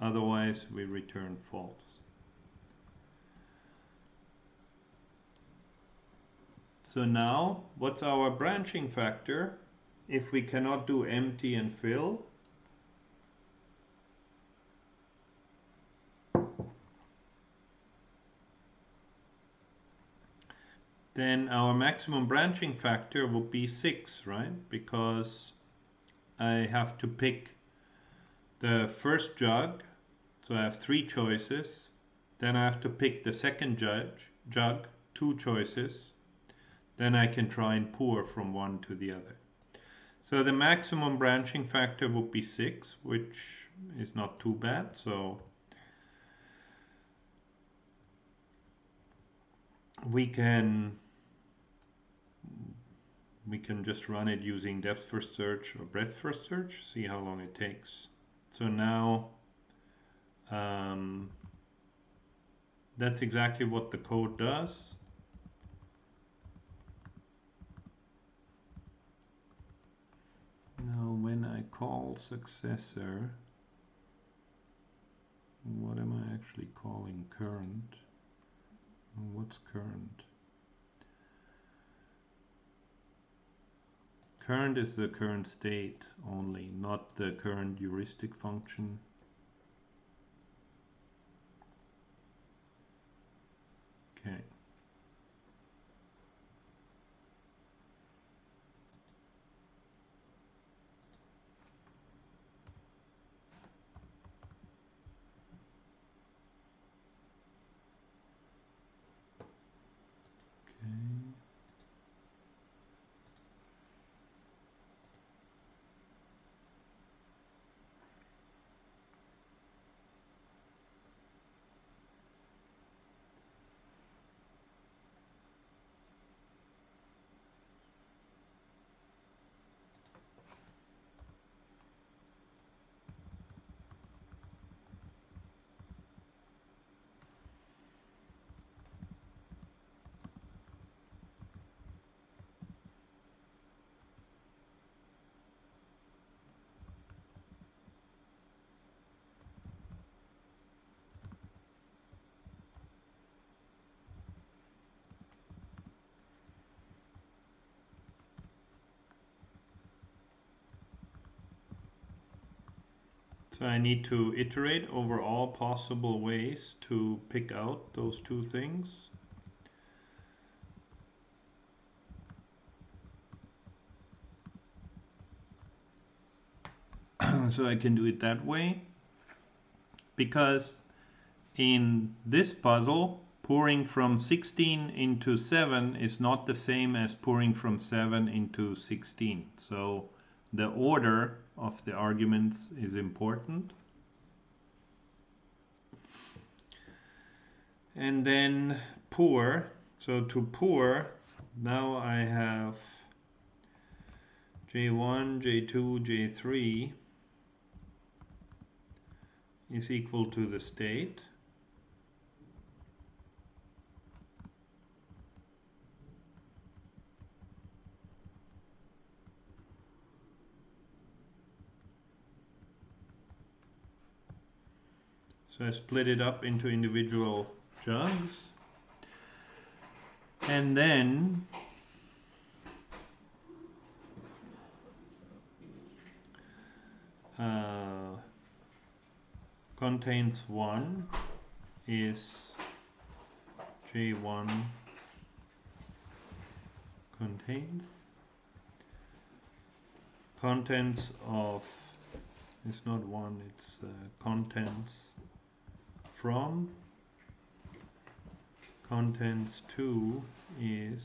Otherwise, we return false. So now, what's our branching factor if we cannot do empty and fill? Then our maximum branching factor would be 6, right? Because I have to pick the first jug, so I have 3 choices. Then I have to pick the second jug, 2 choices. Then I can try and pour from one to the other. So the maximum branching factor would be 6, which is not too bad. So we can just run it using depth first search or breadth first search, see how long it takes. So now that's exactly what the code does. Now when I call successor, what am I actually calling current? What's current? Current is the current state only, not the current heuristic function. Okay. So I need to iterate over all possible ways to pick out those 2 things. So I can do it that way, because in this puzzle, pouring from 16 into 7 is not the same as pouring from 7 into 16. So the order of the arguments is important. And then pour. So to pour, now I have J1, J2, J3 is equal to the state. So I split it up into individual jugs. And then contains 1 is J1 contains. Contents of It's not one, it's contents from. Contents to is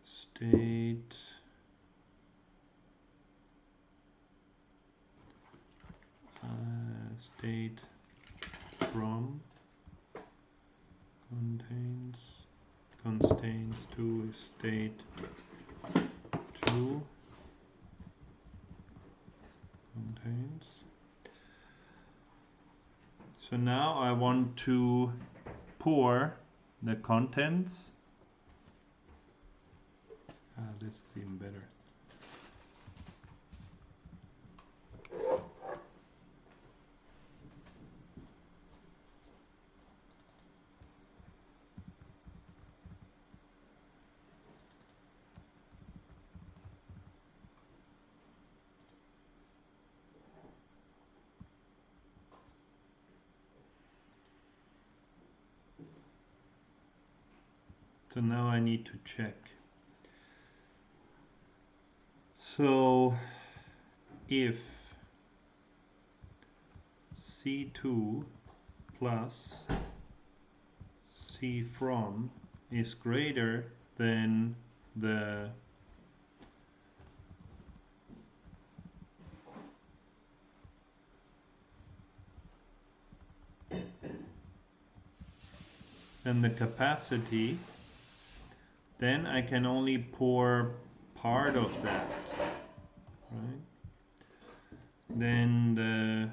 state state from contains to is state to contains. So now I want to pour the contents. This is even better. So now I need to check. So if C2 plus C from is greater than the capacity, then I can only pour part of that, right? Then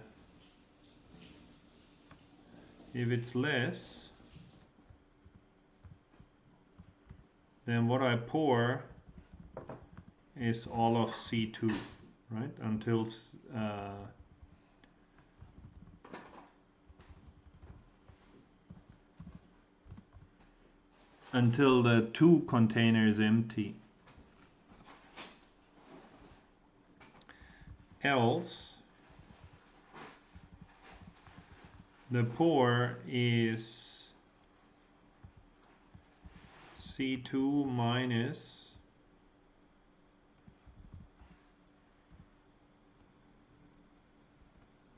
if it's less, then what I pour is all of C2, right? Until the 2 container is empty. Else, the pour is C2 minus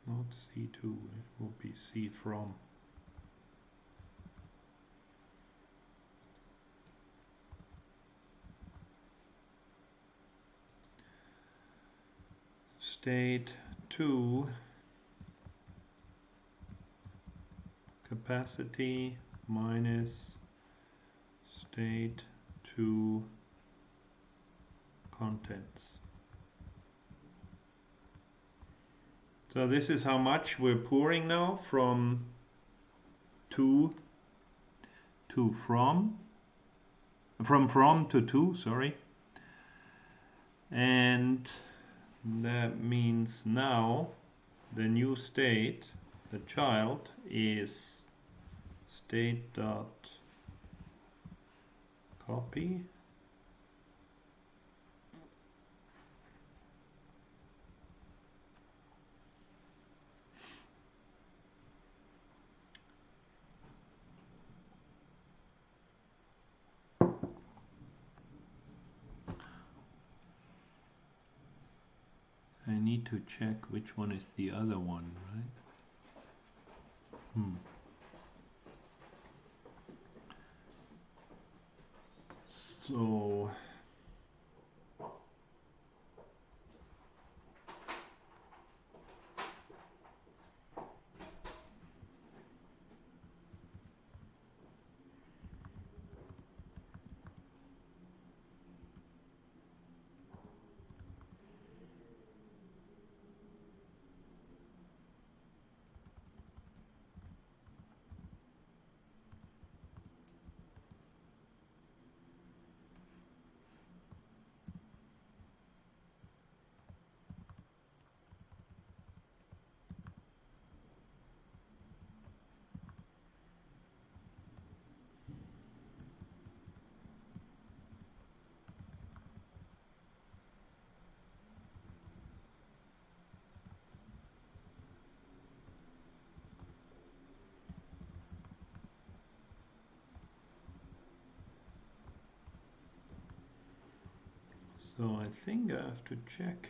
not C2, it will be C from. State 2 capacity minus state 2 contents. So this is how much we're pouring now from to from to 2, sorry. And that means now the new state, the child, is state dot copy I need to check which one is the other one, right? So So I think I have to check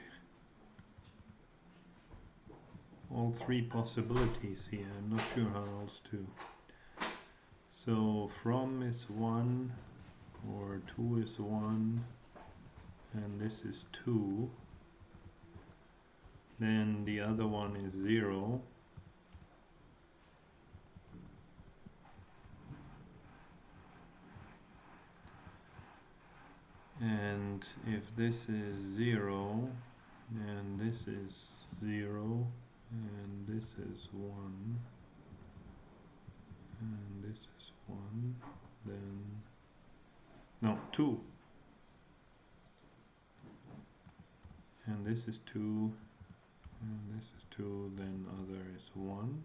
all three possibilities here. I'm not sure how else to. So from is 1, or 2 is 1, and this is 2. Then the other one is 0. And if this is 0, and this is 0, and this is 1, and this is 1, then no, 2, and this is 2, and this is 2, then other is 1.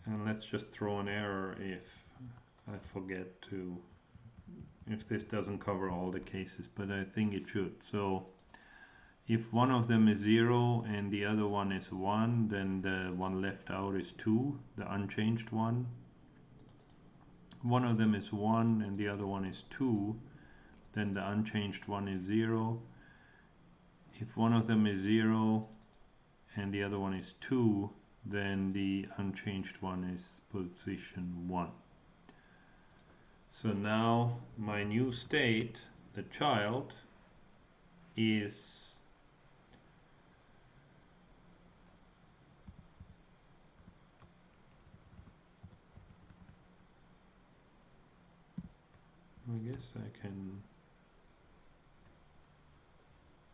And let's just throw an error if I forget to, if this doesn't cover all the cases, but I think it should. So if one of them is 0 and the other one is 1, then the one left out is 2, the unchanged one. One of them is 1 and the other one is 2, then the unchanged one is 0. If one of them is 0 and the other one is 2, then the unchanged one is position 1. So now my new state, the child, is I guess I can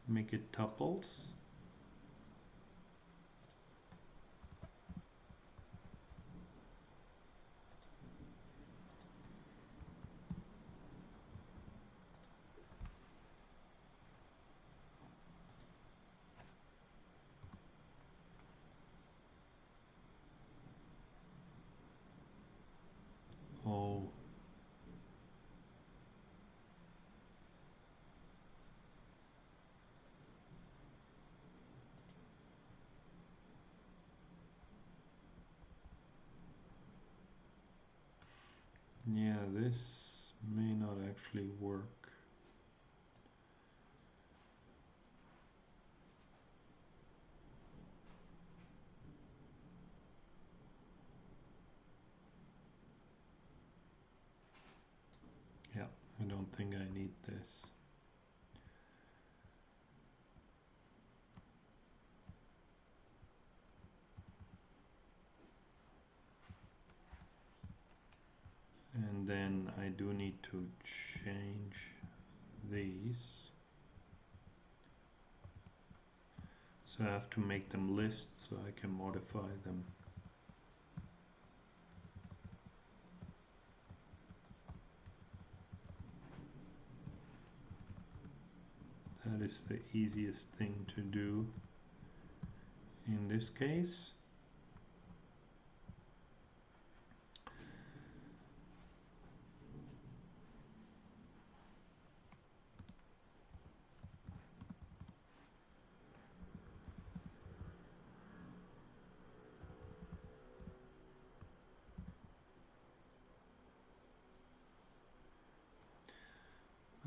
make it tuples. Oh. Yeah, this may not actually work. Yeah, I don't think I need this. And then I do need to change these. So I have to make them lists so I can modify them. That is the easiest thing to do in this case.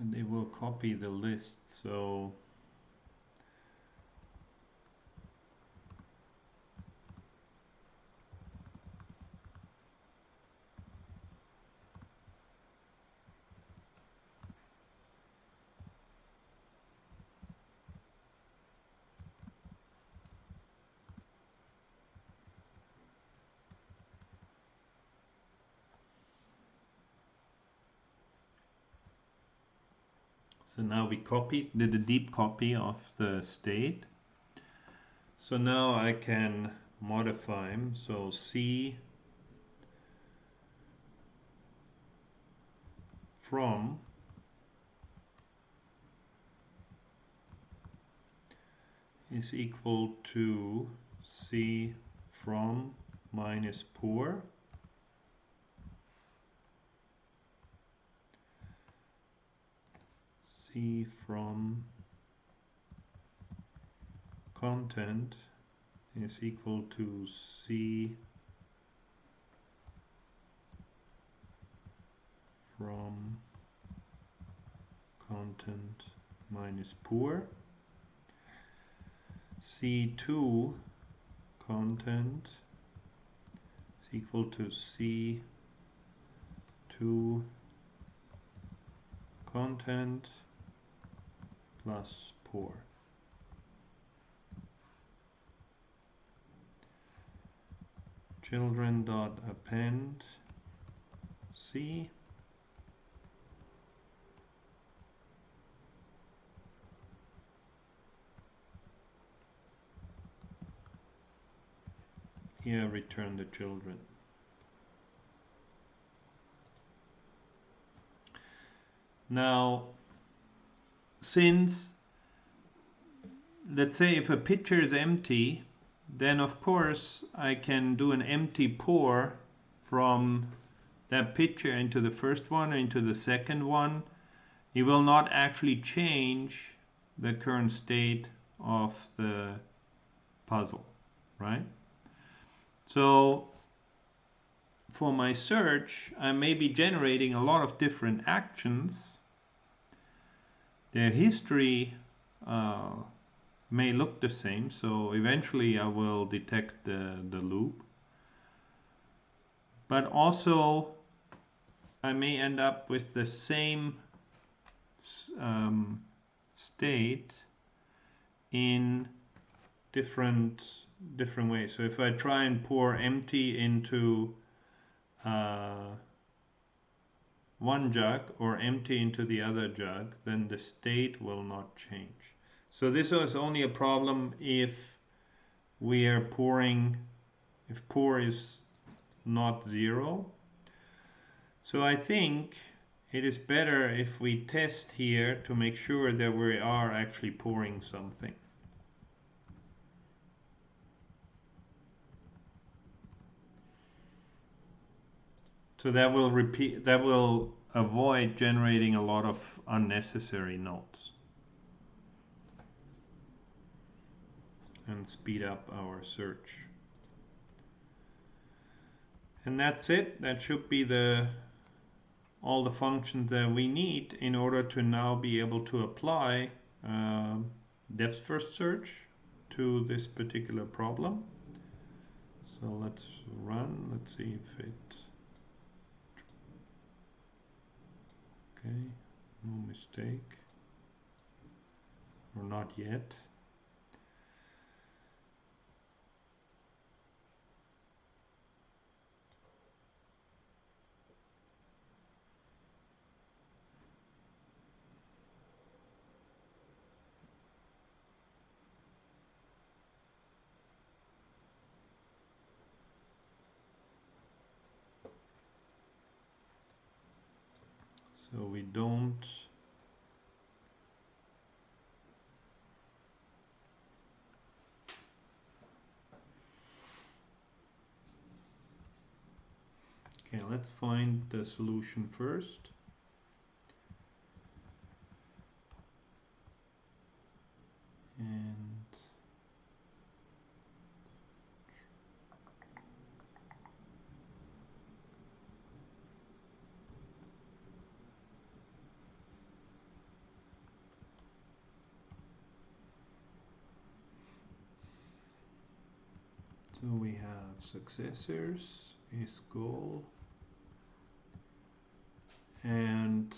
And they will copy the list, so now we did a deep copy of the state. So now I can modify them. So C from is equal to C from minus poor C from content is equal to C from content minus poor. C2 content is equal to C2 content plus poor. Children dot append C here return the children. Now, since let's say if a picture is empty, then of course I can do an empty pour from that picture into the first one, into the second one. It will not actually change the current state of the puzzle, right? So for my search, I may be generating a lot of different actions. Their history may look the same, so eventually I will detect the loop. But also, I may end up with the same state in different ways. So if I try and pour empty into one jug or empty into the other jug, then the state will not change. So this is only a problem if we are pouring, if pour is not 0. So I think it is better if we test here to make sure that we are actually pouring something. So that will avoid generating a lot of unnecessary nodes and speed up our search. And that's it. That should be all the functions that we need in order to now be able to apply depth first search to this particular problem. So let's run. Let's see if it. Okay, no mistake, or not yet. So we don't okay, let's find the solution first. And so we have successors is goal, and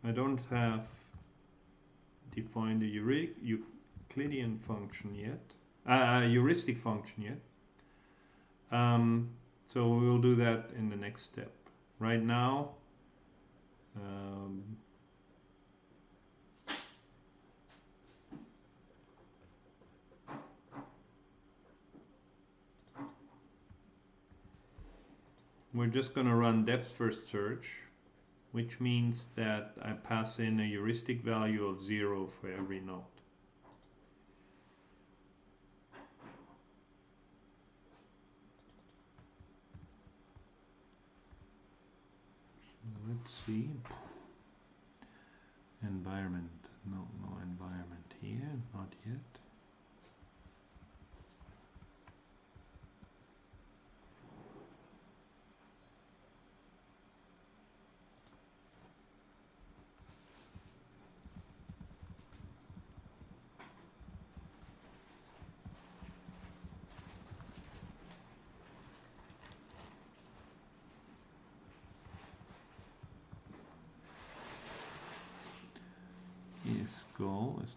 I don't have defined a Euclidean function yet, heuristic function yet. So we will do that in the next step. Right now, we're just going to run depth first search, which means that I pass in a heuristic value of 0 for every node. So let's see. Environment. No environment here, not yet.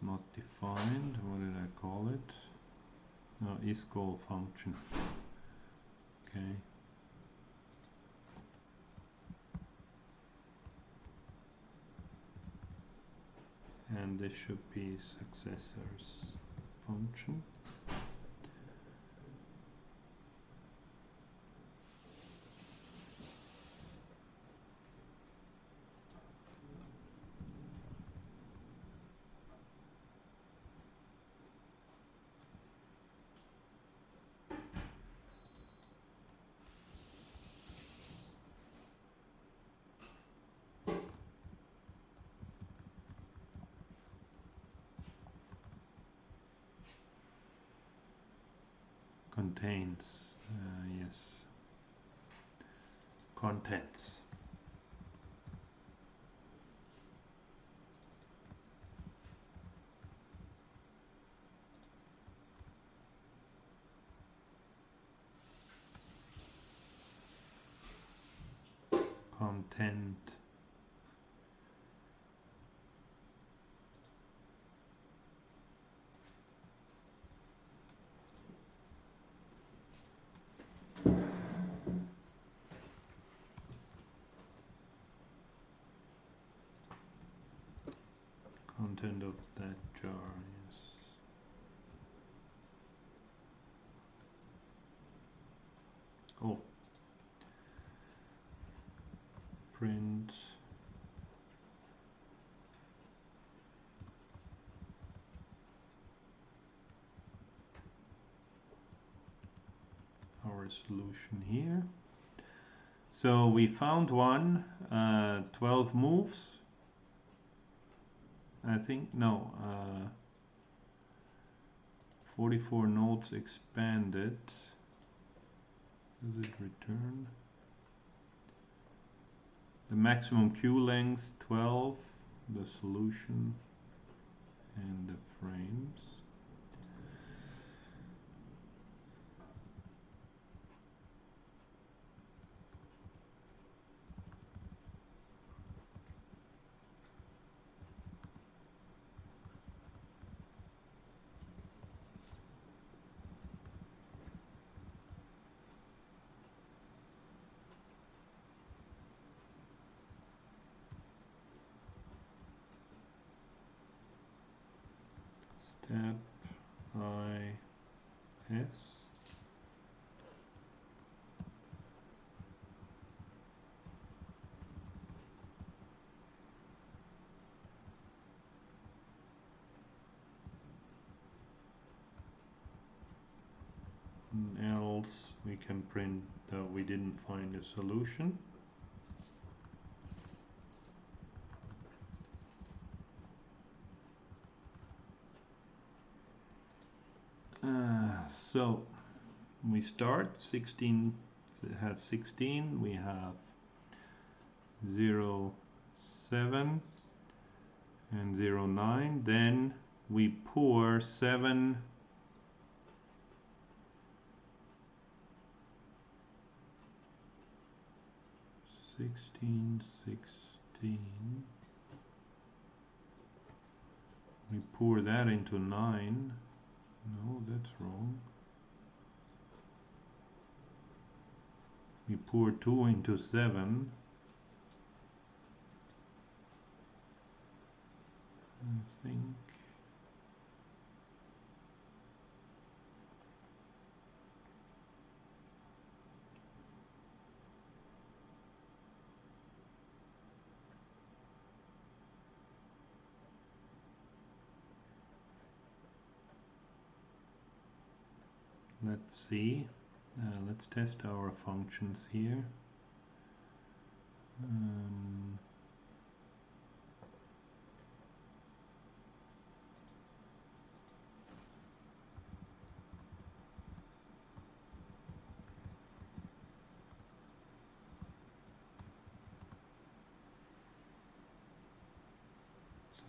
not defined. What did I call it? No, isCall function. Okay. And this should be successors function. Contains, yes, contents. Content. Content of that jar, yes. Oh. Print. Our solution here. So we found one, 12 moves. I think, no, 44 nodes expanded. Does it return? The maximum queue length 12, the solution, and the frames. Step IS. And else we can print that we didn't find a solution. So we start 16, it has 16, we have 0, 7 and 0, 9, then we pour 7 16, 16. We pour that into 9. No, that's wrong. We pour 2 into 7. I think. Let's see. Let's test our functions here. So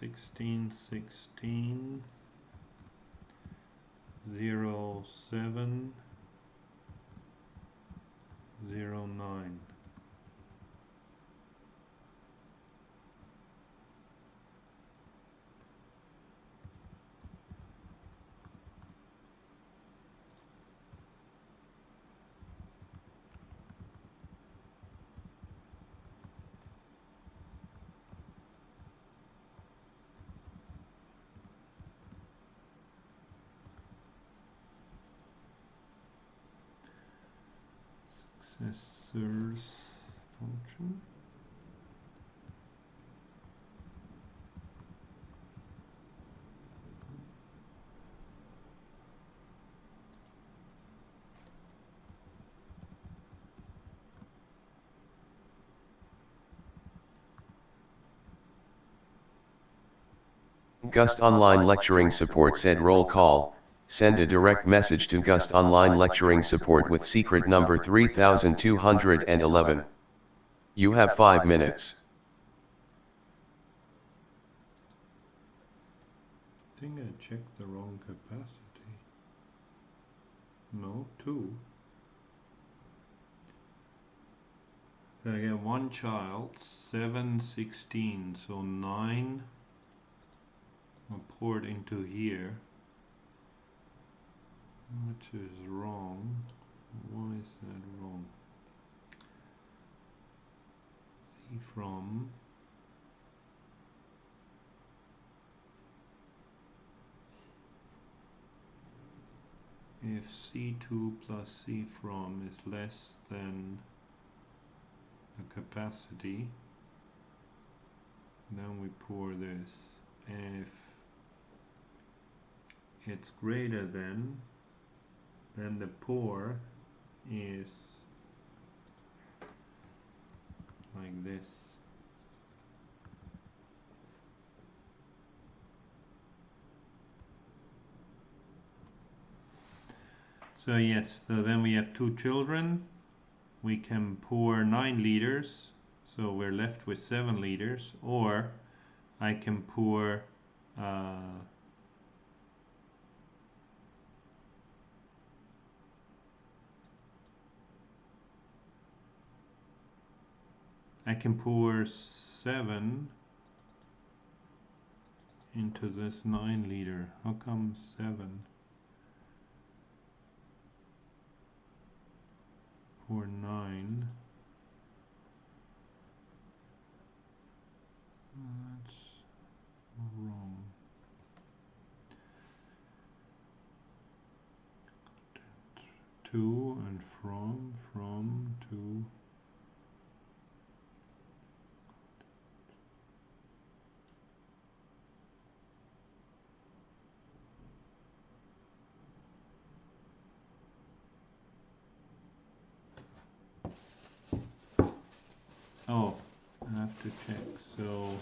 16, 16. 0, 7, 0, 9. successors function. Gust Online Lecturing Support said roll call, send a direct message to Gust Online Lecturing Support with secret number 3211. You have 5 minutes. I think I checked the wrong capacity. No, 2. So I get 1 child, 7, 16, so 9 are poured into here, which is wrong. Why is that wrong? See from if C2 plus C from is less than the capacity, then we pour this. If it's greater than, then the pour is like this. So yes, so then we have 2 children. We can pour 9 liters, so we're left with 7 liters, or I can pour I can pour 7 into this 9 liter. How come 7? Pour 9. That's wrong. 2 and from, to. Oh, I have to check. So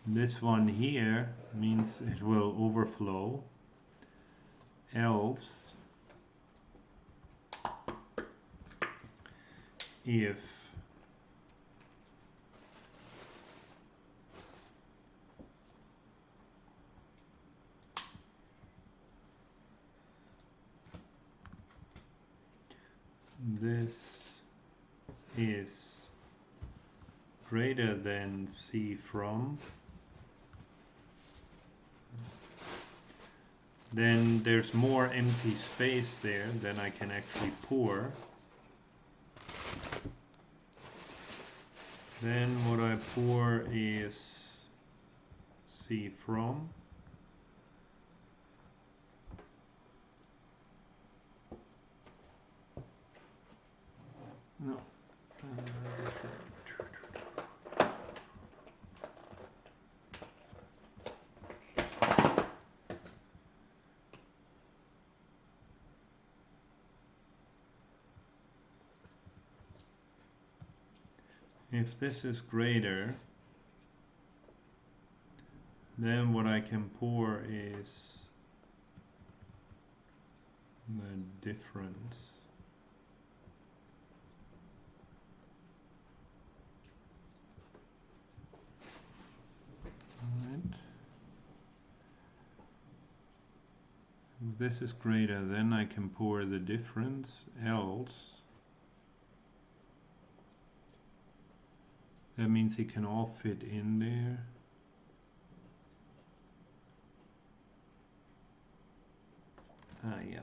this one here means it will overflow. Else, if this is greater than C from, then there's more empty space there than I can actually pour. Then what I pour is C from. No. If this is greater, then what I can pour is the difference. Alright. If this is greater, then I can pour the difference, else that means it can all fit in there. Yeah.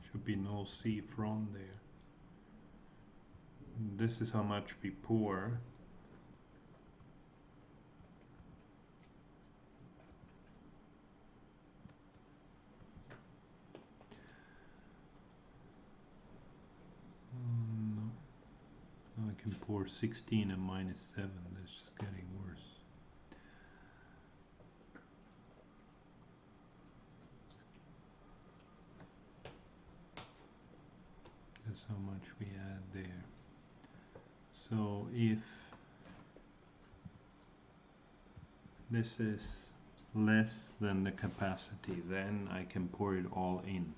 Should be no C from there. This is how much we pour. pour 16 and minus 7. That's just getting worse. That's how much we add there. So if this is less than the capacity, then I can pour it all in.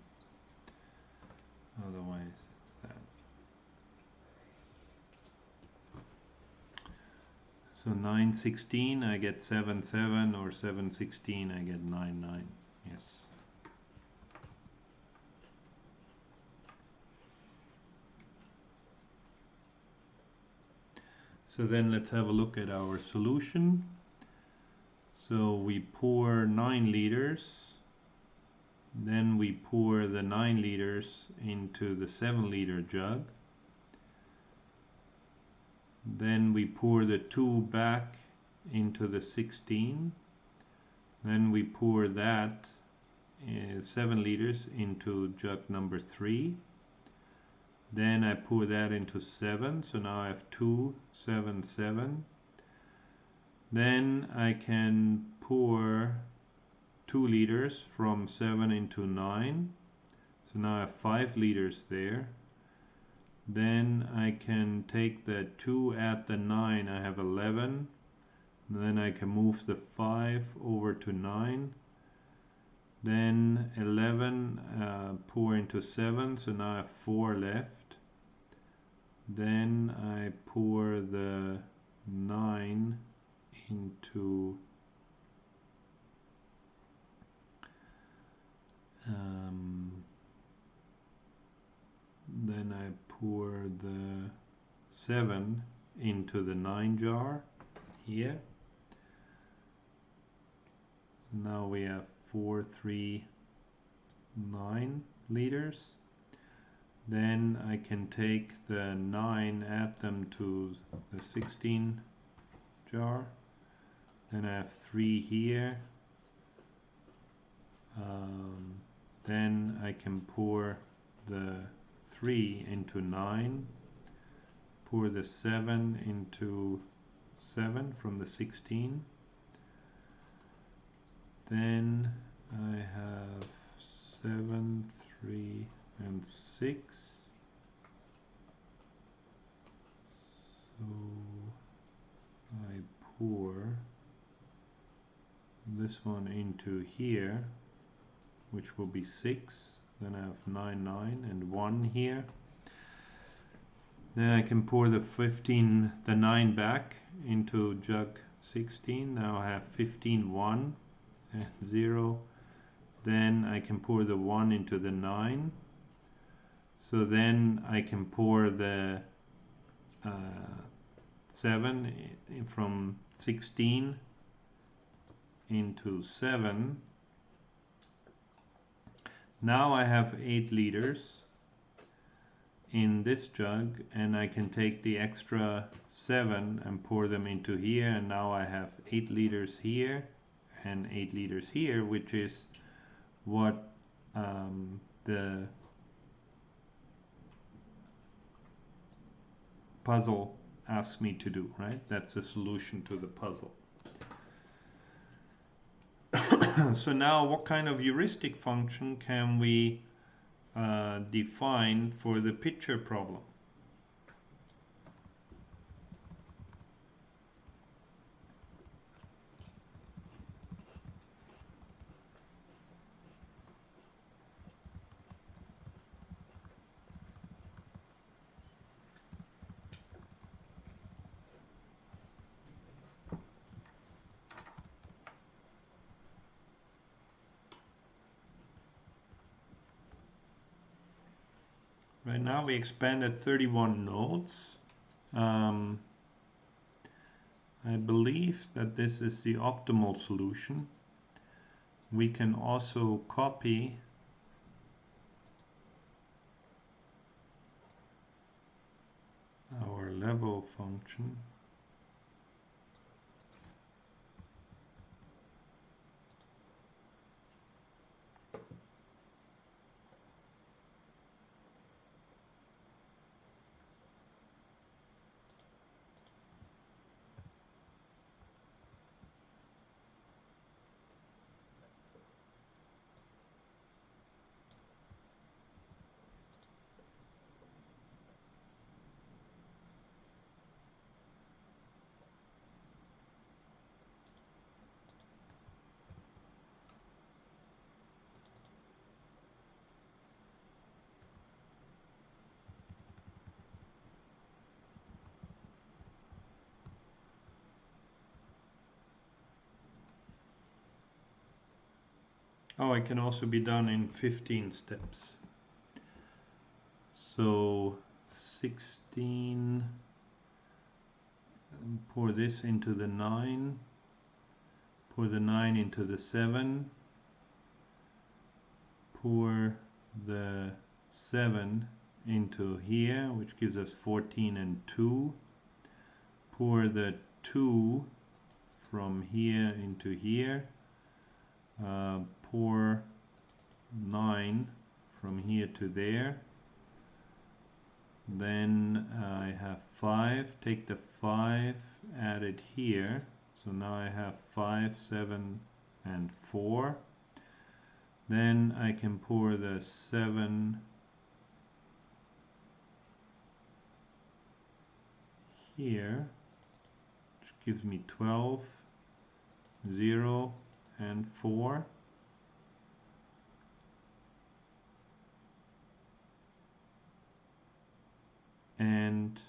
Otherwise, it's that. So 9/16 I get 7/7, or 7/16 I get 9/9. Yes. So then let's have a look at our solution. So we pour 9 liters, then we pour the 9 liters into the 7-liter jug. Then we pour the 2 back into the 16. Then we pour that 7 liters into jug number 3. Then I pour that into 7, so now I have 2, 7, 7. Then I can pour 2 liters from 7 into 9. So now I have 5 liters there. Then I can take the 2 at the 9, I have 11. And then I can move the 5 over to 9. Then 11 pour into 7, so now I have 4 left. Then I pour the 9 into then I pour the 7 into the 9 jar here. So now we have 4, 3, 9 liters. Then I can take the 9, add them to the 16 jar. Then I have 3 here. Then I can pour the 3 into 9. Pour the 7 into 7 from the 16. Then I have 7, 3, and 6. So I pour this one into here, which will be 6. Then I have 9, 9, and 1 here. Then I can pour the 9 back into jug 16. Now I have 15, 1, and 0. Then I can pour the 1 into the 9. So then I can pour the 7 from 16 into 7. Now I have 8 liters in this jug, and I can take the extra 7 and pour them into here, and now I have 8 liters here and 8 liters here, which is what the puzzle asks me to do, right? That's the solution to the puzzle. So now what kind of heuristic function can we define for the pitcher problem? Right now we expanded 31 nodes. I believe that this is the optimal solution. We can also copy our level function . Oh, it can also be done in 15 steps. So 16, pour this into the 9, pour the 9 into the 7, pour the 7 into here, which gives us 14 and 2, pour the 2 from here into here, pour 9 from here to there, then I have 5, take the 5, add it here, so now I have 5, 7 and 4. Then I can pour the 7 here, which gives me 12, 0 and 4. And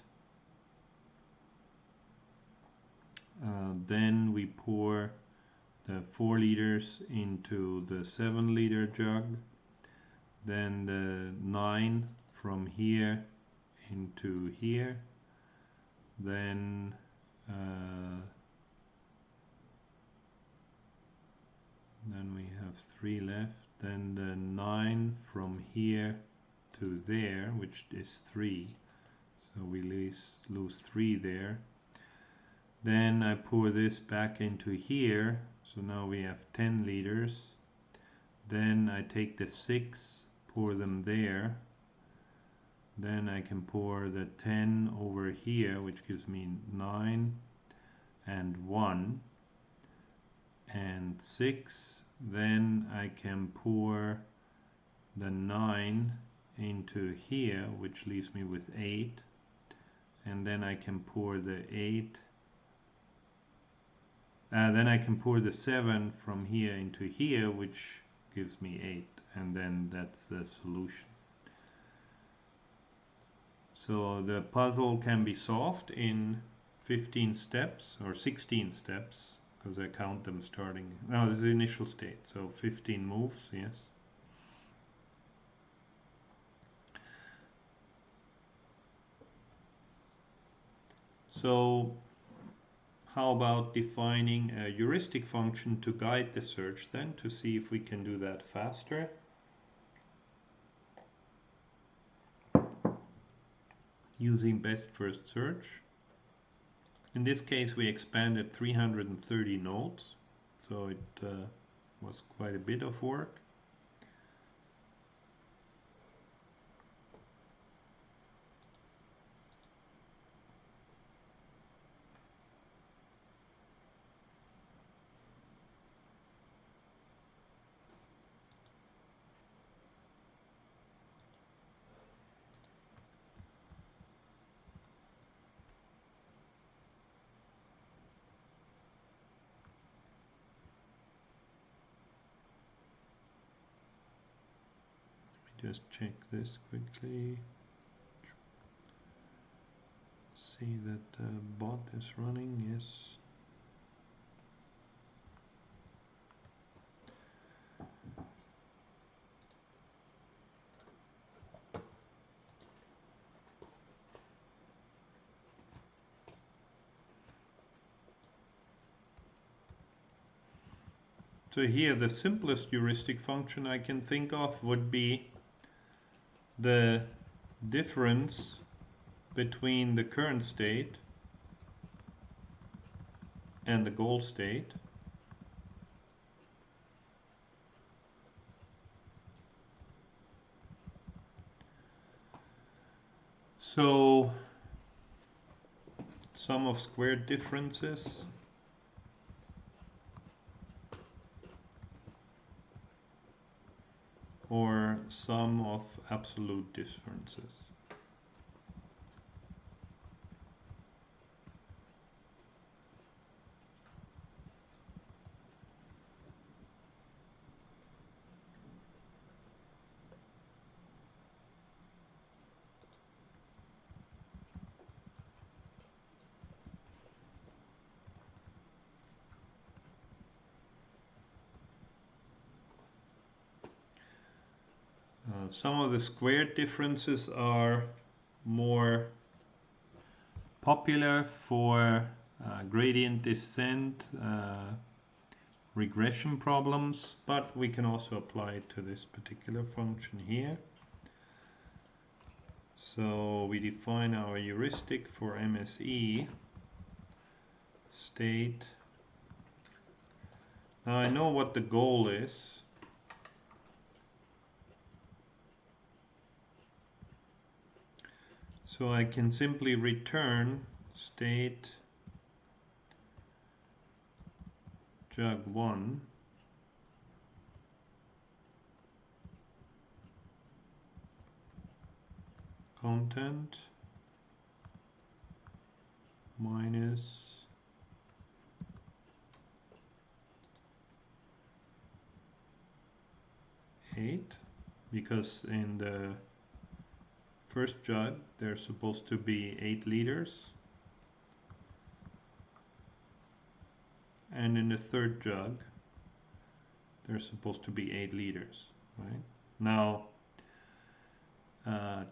then we pour the 4 liters into the 7 liter jug, then the 9 from here into here, then we have 3 left, then the 9 from here to there, which is 3, so we lose 3 there. Then I pour this back into here, so now we have 10 liters. Then I take the 6, pour them there. Then I can pour the 10 over here, which gives me 9 and 1 and 6. Then I can pour the 9 into here, which leaves me with 8. And then I can pour the 8. Then I can pour the 7 from here into here, which gives me 8. And then that's the solution. So the puzzle can be solved in 15 steps or 16 steps, because I count them starting. Now this is the initial state, so 15 moves, yes. So how about defining a heuristic function to guide the search then, to see if we can do that faster? Using best first search. In this case we expanded 330 nodes, so it was quite a bit of work. Just check this quickly. See that the bot is running, yes. So here the simplest heuristic function I can think of would be the difference between the current state and the goal state. So sum of squared differences or sum of absolute differences. Some of the squared differences are more popular for gradient descent regression problems, but we can also apply it to this particular function here. So we define our heuristic for MSE state. Now I know what the goal is. So I can simply return state jug1 content minus eight, because in the first jug there's supposed to be 8 liters, and in the third jug there's supposed to be 8 liters, right? Now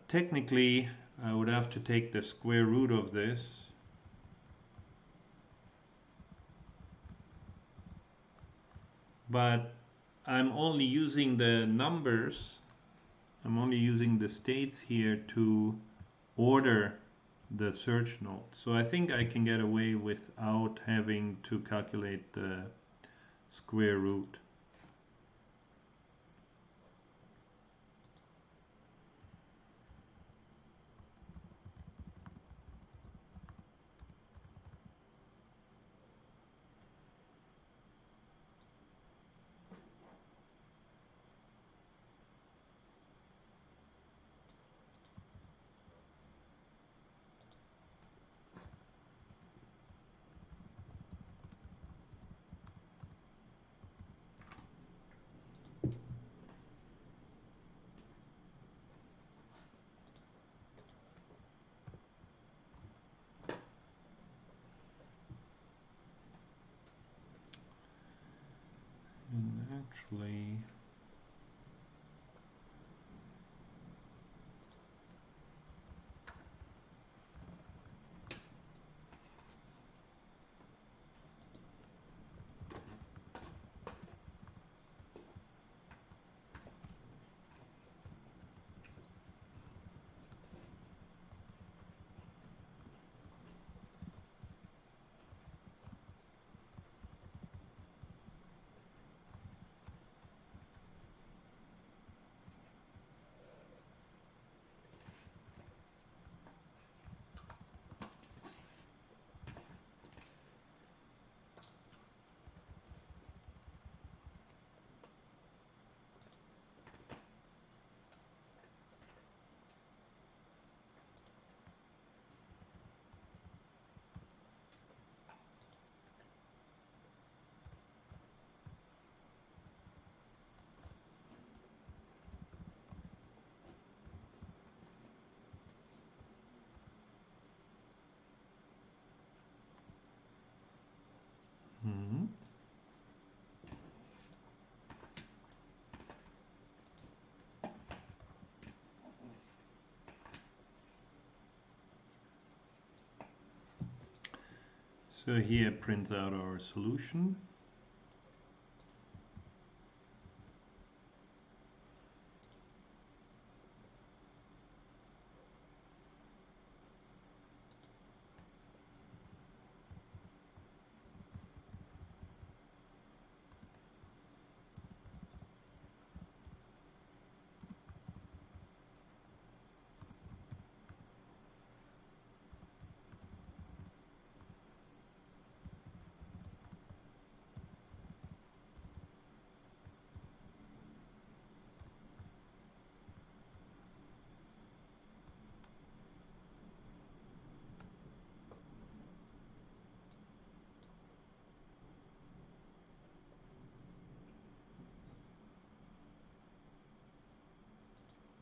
technically I would have to take the square root of this, but I'm only using the numbers, I'm only using the states here to order the search node. So I think I can get away without having to calculate the square root. And actually, so here prints out our solution.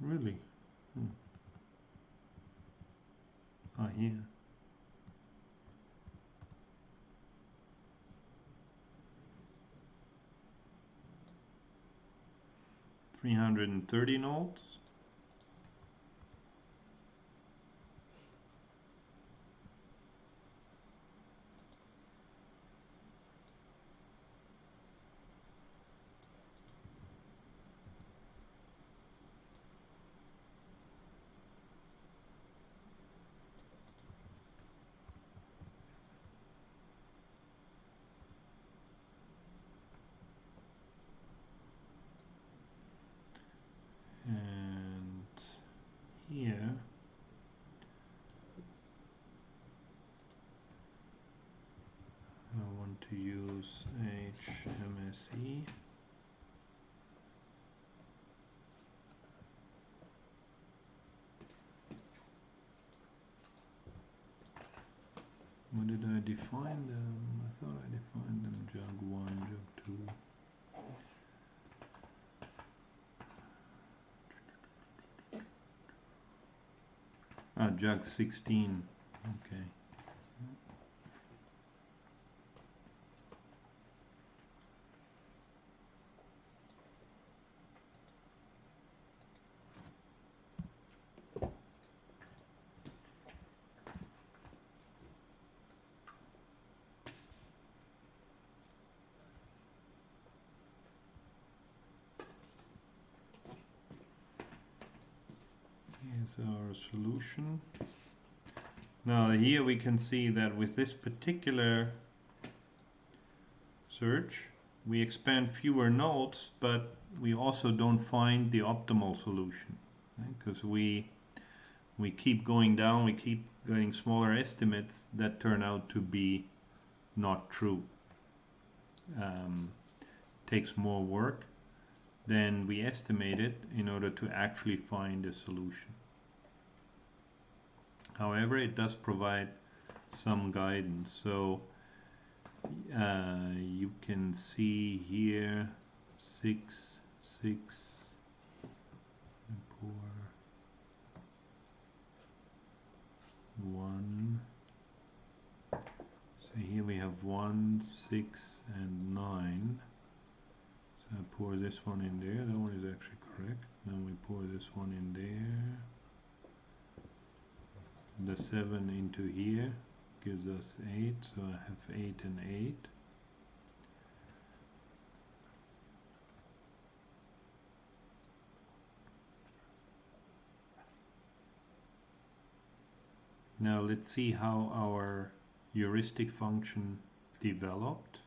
Really? Ah, here. $330 nodes. define them? I thought I defined them jug 1, jug 2. Jug 16. Okay. Here's our solution. Now here we can see that with this particular search, we expand fewer nodes, but we also don't find the optimal solution, because we keep going down, we keep getting smaller estimates that turn out to be not true. Takes more work than we estimated in order to actually find a solution. However, it does provide some guidance. So you can see here 6, 6, and pour 1. So here we have 1, 6, and 9. So I pour this one in there. That one is actually correct. Then we pour this one in there. The 7 into here gives us 8, so I have 8 and 8. Now let's see how our heuristic function developed.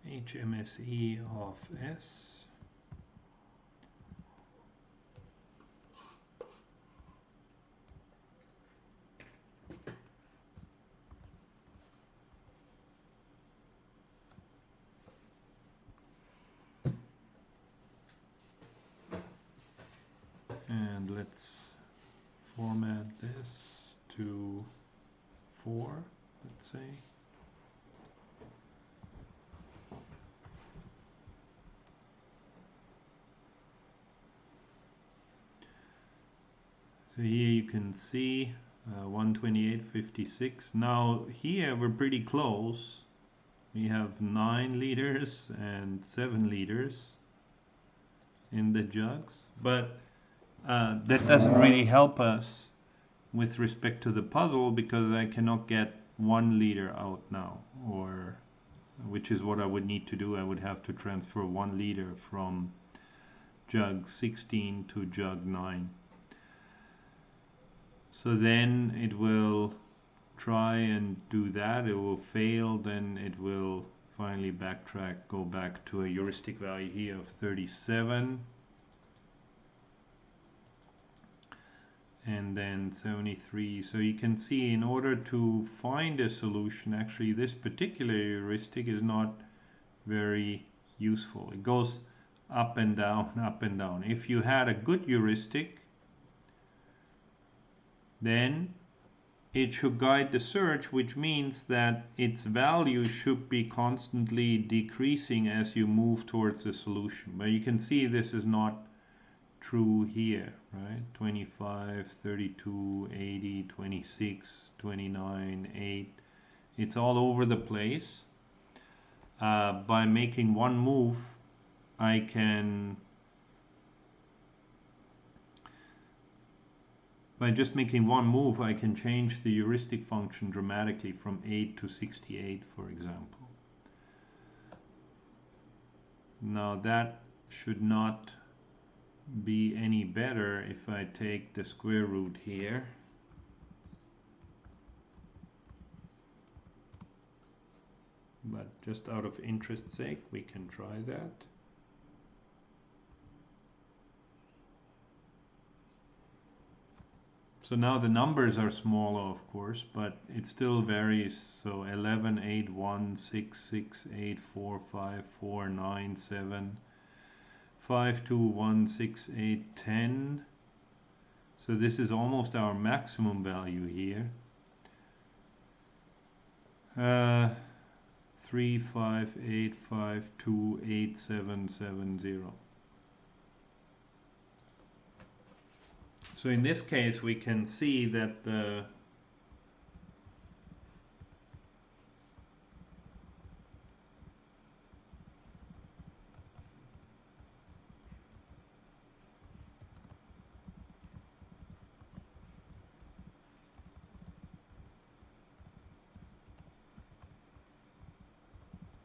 HMSE of S. And let's format this to 4, let's say. So here you can see 128.56. Now here we're pretty close. We have 9 liters and 7 liters in the jugs, but that doesn't really help us with respect to the puzzle, because I cannot get 1 liter out now, or which is what I would need to do. I would have to transfer 1 liter from jug 16 to jug 9. So then it will try and do that, it will fail, then it will finally backtrack, go back to a heuristic value here of 37. And then 73. So you can see, in order to find a solution, actually this particular heuristic is not very useful. It goes up and down, up and down. If you had a good heuristic, then it should guide the search, which means that its value should be constantly decreasing as you move towards the solution. But you can see this is not true here, right? 25, 32, 80, 26, 29, 8. It's all over the place. By making one move, I can... By just making one move, I can change the heuristic function dramatically from 8 to 68, for example. Now that should not be any better if I take the square root here. but just out of interest's sake, we can try that. So now the numbers are smaller, of course, but it still varies. So 11, 8, 1, 6, 6, 8, 4, 5, 4, 9, 7, 5, 2, 1, 6, 8, 10. So this is almost our maximum value here. 3, 5, 8, 5, 2, 8, 7, 7, 0. So in this case, we can see that the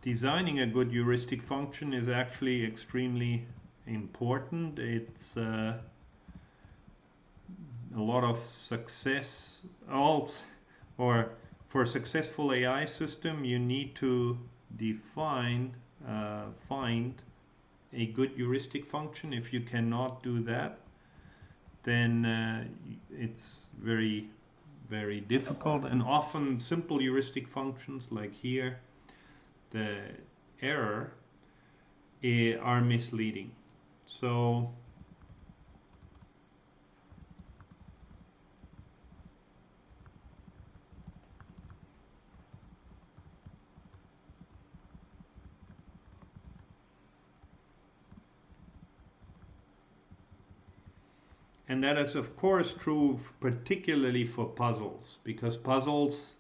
designing a good heuristic function is actually extremely important. It's a lot of success, or for a successful AI system, you need to define, find a good heuristic function. If you cannot do that, then it's very, very difficult. And often simple heuristic functions like here, the error, are misleading. So and that is of course true particularly for puzzles, because puzzles,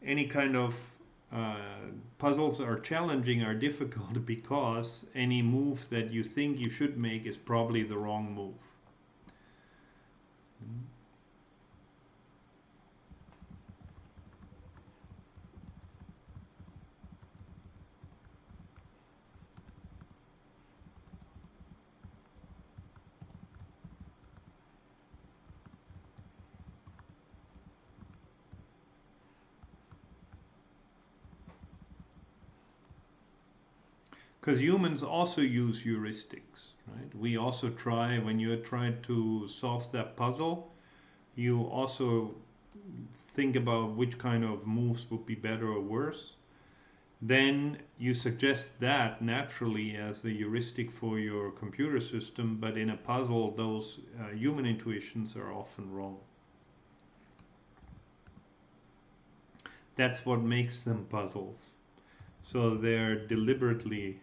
any kind of puzzles are challenging, are difficult, because any move that you think you should make is probably the wrong move. Because humans also use heuristics, right? We also try, when you're trying to solve that puzzle, you also think about which kind of moves would be better or worse. Then you suggest that naturally as the heuristic for your computer system, but in a puzzle, those human intuitions are often wrong. That's what makes them puzzles. So they're deliberately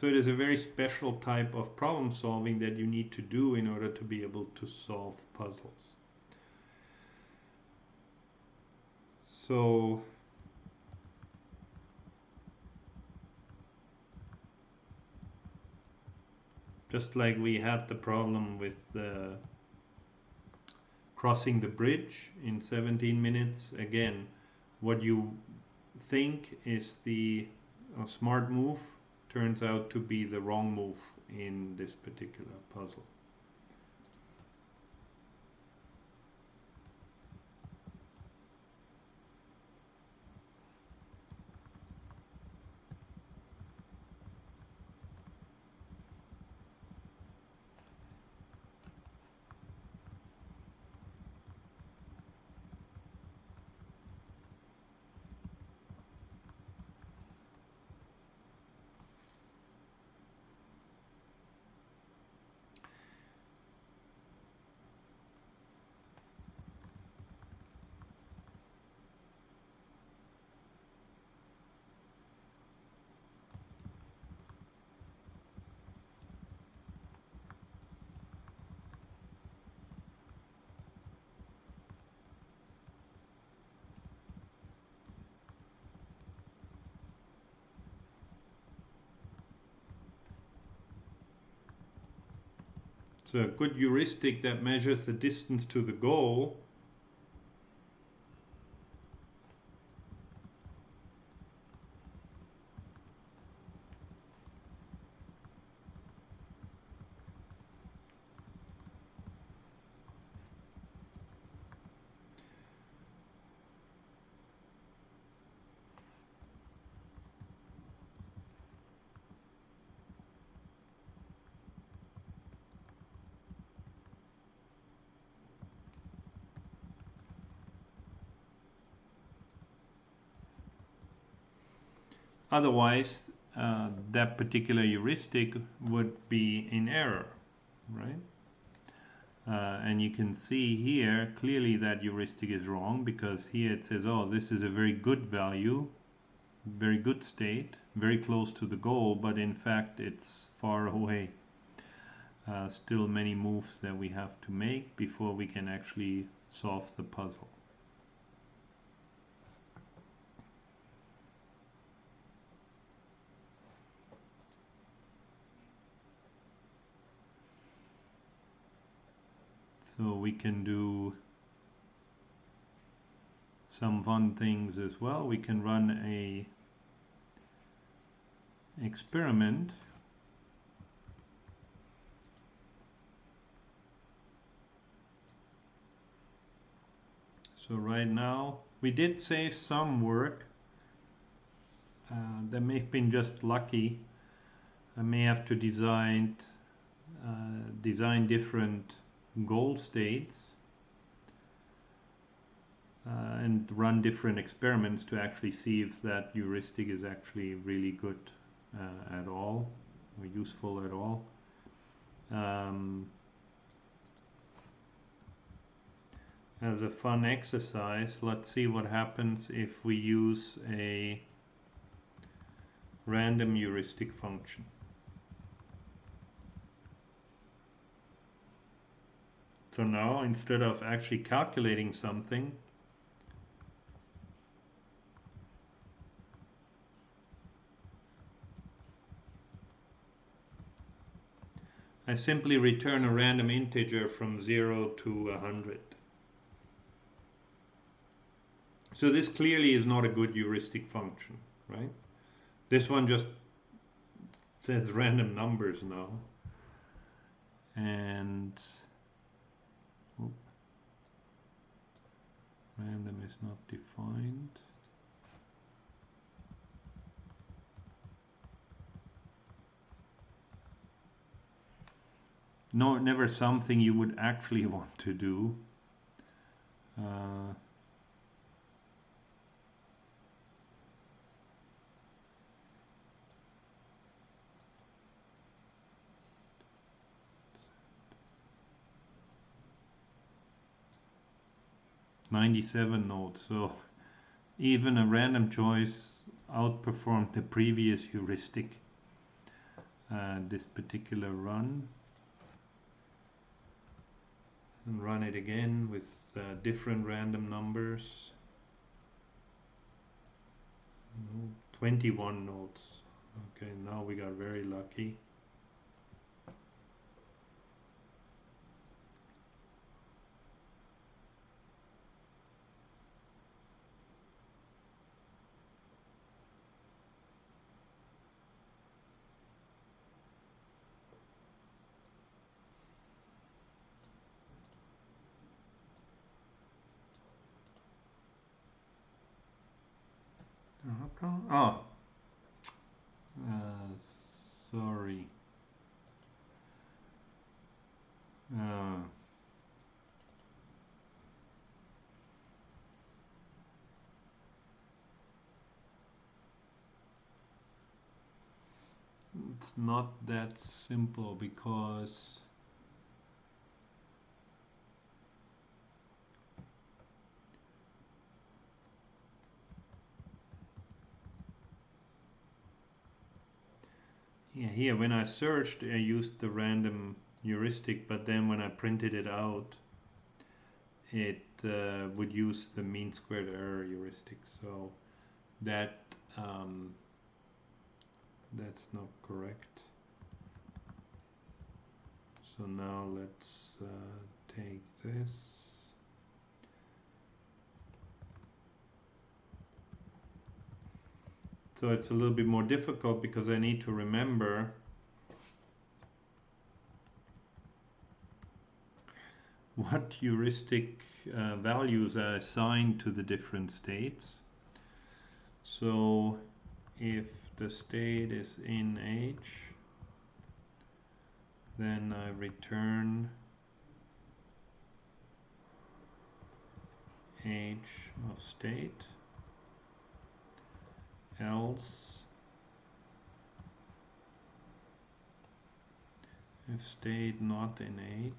So it is a very special type of problem solving that you need to do in order to be able to solve puzzles. So just like we had the problem with the crossing the bridge in 17 minutes, again, what you think is the smart move turns out to be the wrong move in this particular puzzle. So a good heuristic that measures the distance to the goal Otherwise, that particular heuristic would be in error, right? And you can see here clearly that heuristic is wrong, because here it says, oh, this is a very good value, very good state, very close to the goal, but in fact it's far away. Still many moves that we have to make before we can actually solve the puzzle. So we can do some fun things as well. We can run a experiment. So right now we did save some work. That may have been just lucky. I may have to design different goal states and run different experiments to actually see if that heuristic is actually really good at all, or useful at all. As a fun exercise, let's see what happens if we use a random heuristic function. So now, instead of actually calculating something, I simply return a random integer from 0 to 100. So this clearly is not a good heuristic function, right? This one just says random numbers now. And random is not defined. No, never something you would actually want to do. 97 nodes, so even a random choice outperformed the previous heuristic. This particular run, and run it again with different random numbers. 21 nodes. Okay, now we got very lucky. Oh, sorry. It's not that simple, because here when I searched, I used the random heuristic, but then when I printed it out, it would use the mean squared error heuristic. So that that's not correct. So now let's take this. So it's a little bit more difficult, because I need to remember what heuristic values are assigned to the different states. So if the state is in H, then I return H of state. Else if state not in H,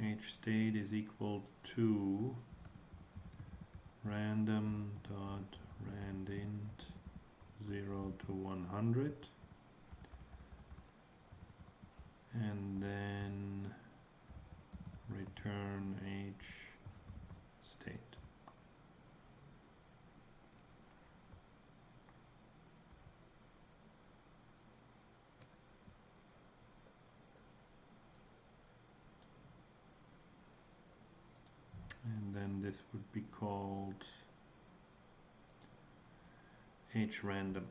H state is equal to random dot randint 0 to 100, and then return H state. And then this would be called H random.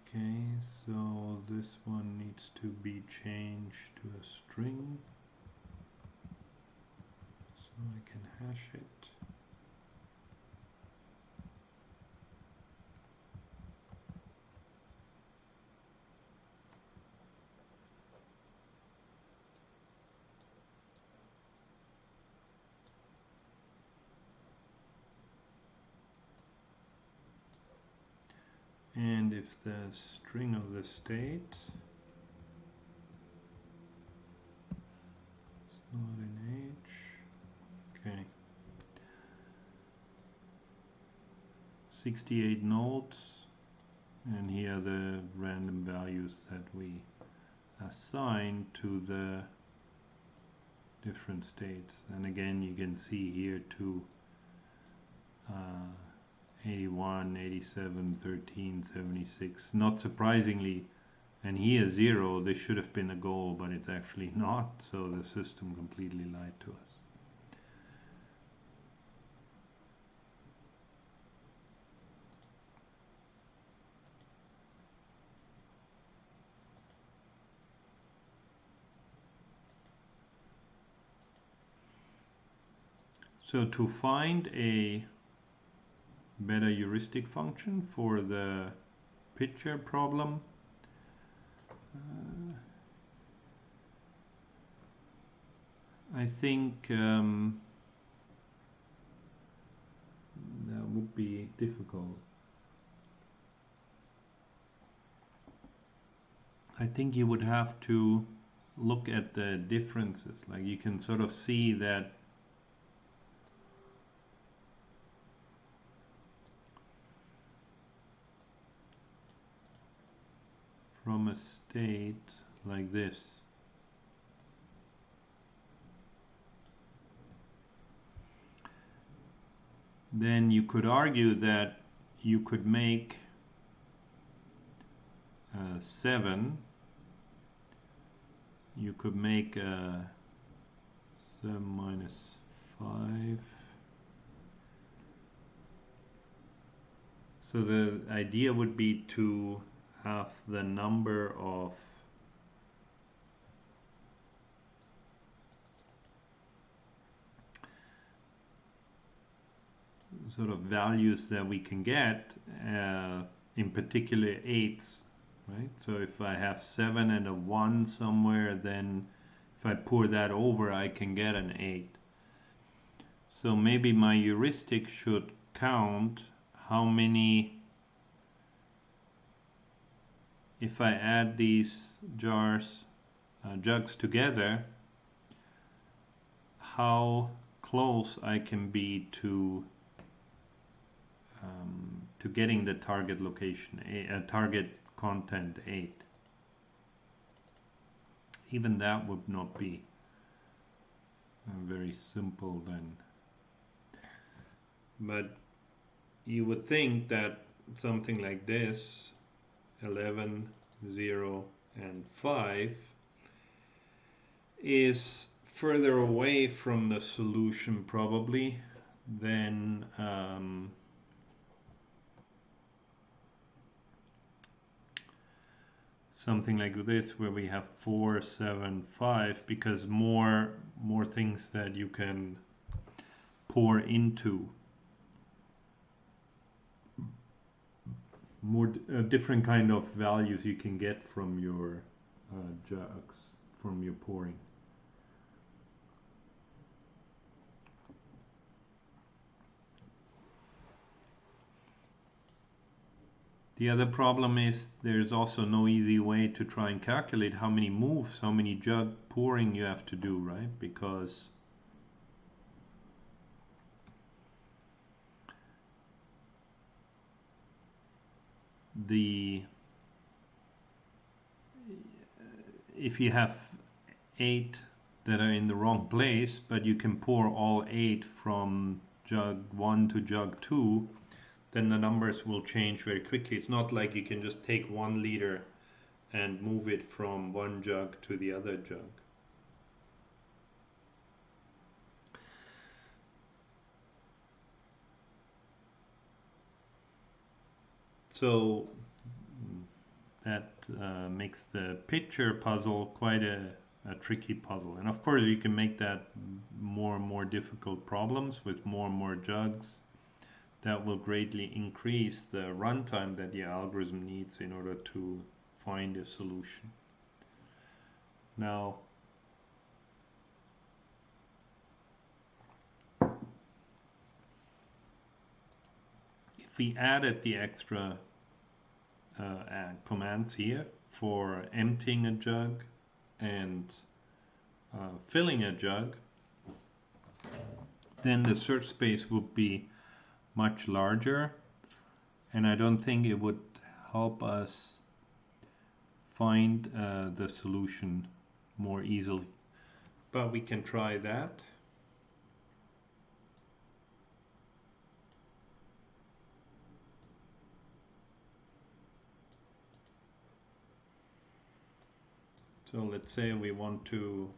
Okay, so this one needs to be changed to a string, so I can hash it. And if the string of the state is not in H, okay, 68 nodes, and here are the random values that we assign to the different states. And again, you can see here to 81, 87, 13, 76. Not surprisingly, and here 0, this should have been a goal, but it's actually not, so the system completely lied to us. So to find a better heuristic function for the picture problem, I think that would be difficult. I think you would have to look at the differences. Like you can sort of see that from a state like this, then you could argue that you could make 7, you could make 7 minus 5. So the idea would be to have the number of sort of values that we can get, in particular 8s, right? So if I have 7 and a 1 somewhere, then if I pour that over, I can get an 8. So maybe my heuristic should count how many, if I add these jugs together, how close I can be to getting the target location, target content 8. Even that would not be very simple then. But you would think that something like this, 11, 0, and 5, is further away from the solution probably than something like this where we have 4, 7, 5, because more things that you can pour into, more different kind of values you can get from your jugs from your pouring. The other problem is there's also no easy way to try and calculate how many moves, how many jug pouring you have to do, right? Because if you have 8 that are in the wrong place, but you can pour all 8 from jug 1 to jug 2, then the numbers will change very quickly. It's not like you can just take 1 liter and move it from one jug to the other jug. So that makes the pitcher puzzle quite a tricky puzzle. And of course you can make that more and more difficult problems with more and more jugs. That will greatly increase the runtime that your algorithm needs in order to find a solution. Now, if we added the extra commands here for emptying a jug and filling a jug, then the search space would be much larger, and I don't think it would help us find the solution more easily. But we can try that. So let's say we want to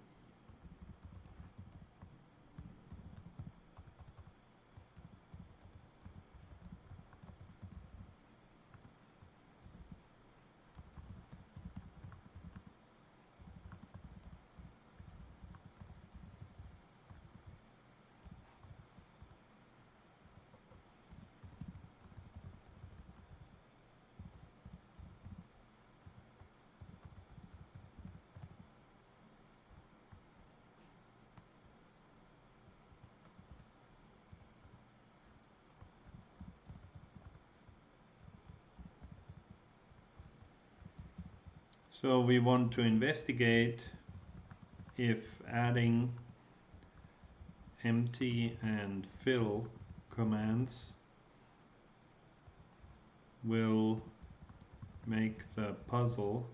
investigate if adding empty and fill commands will make the puzzle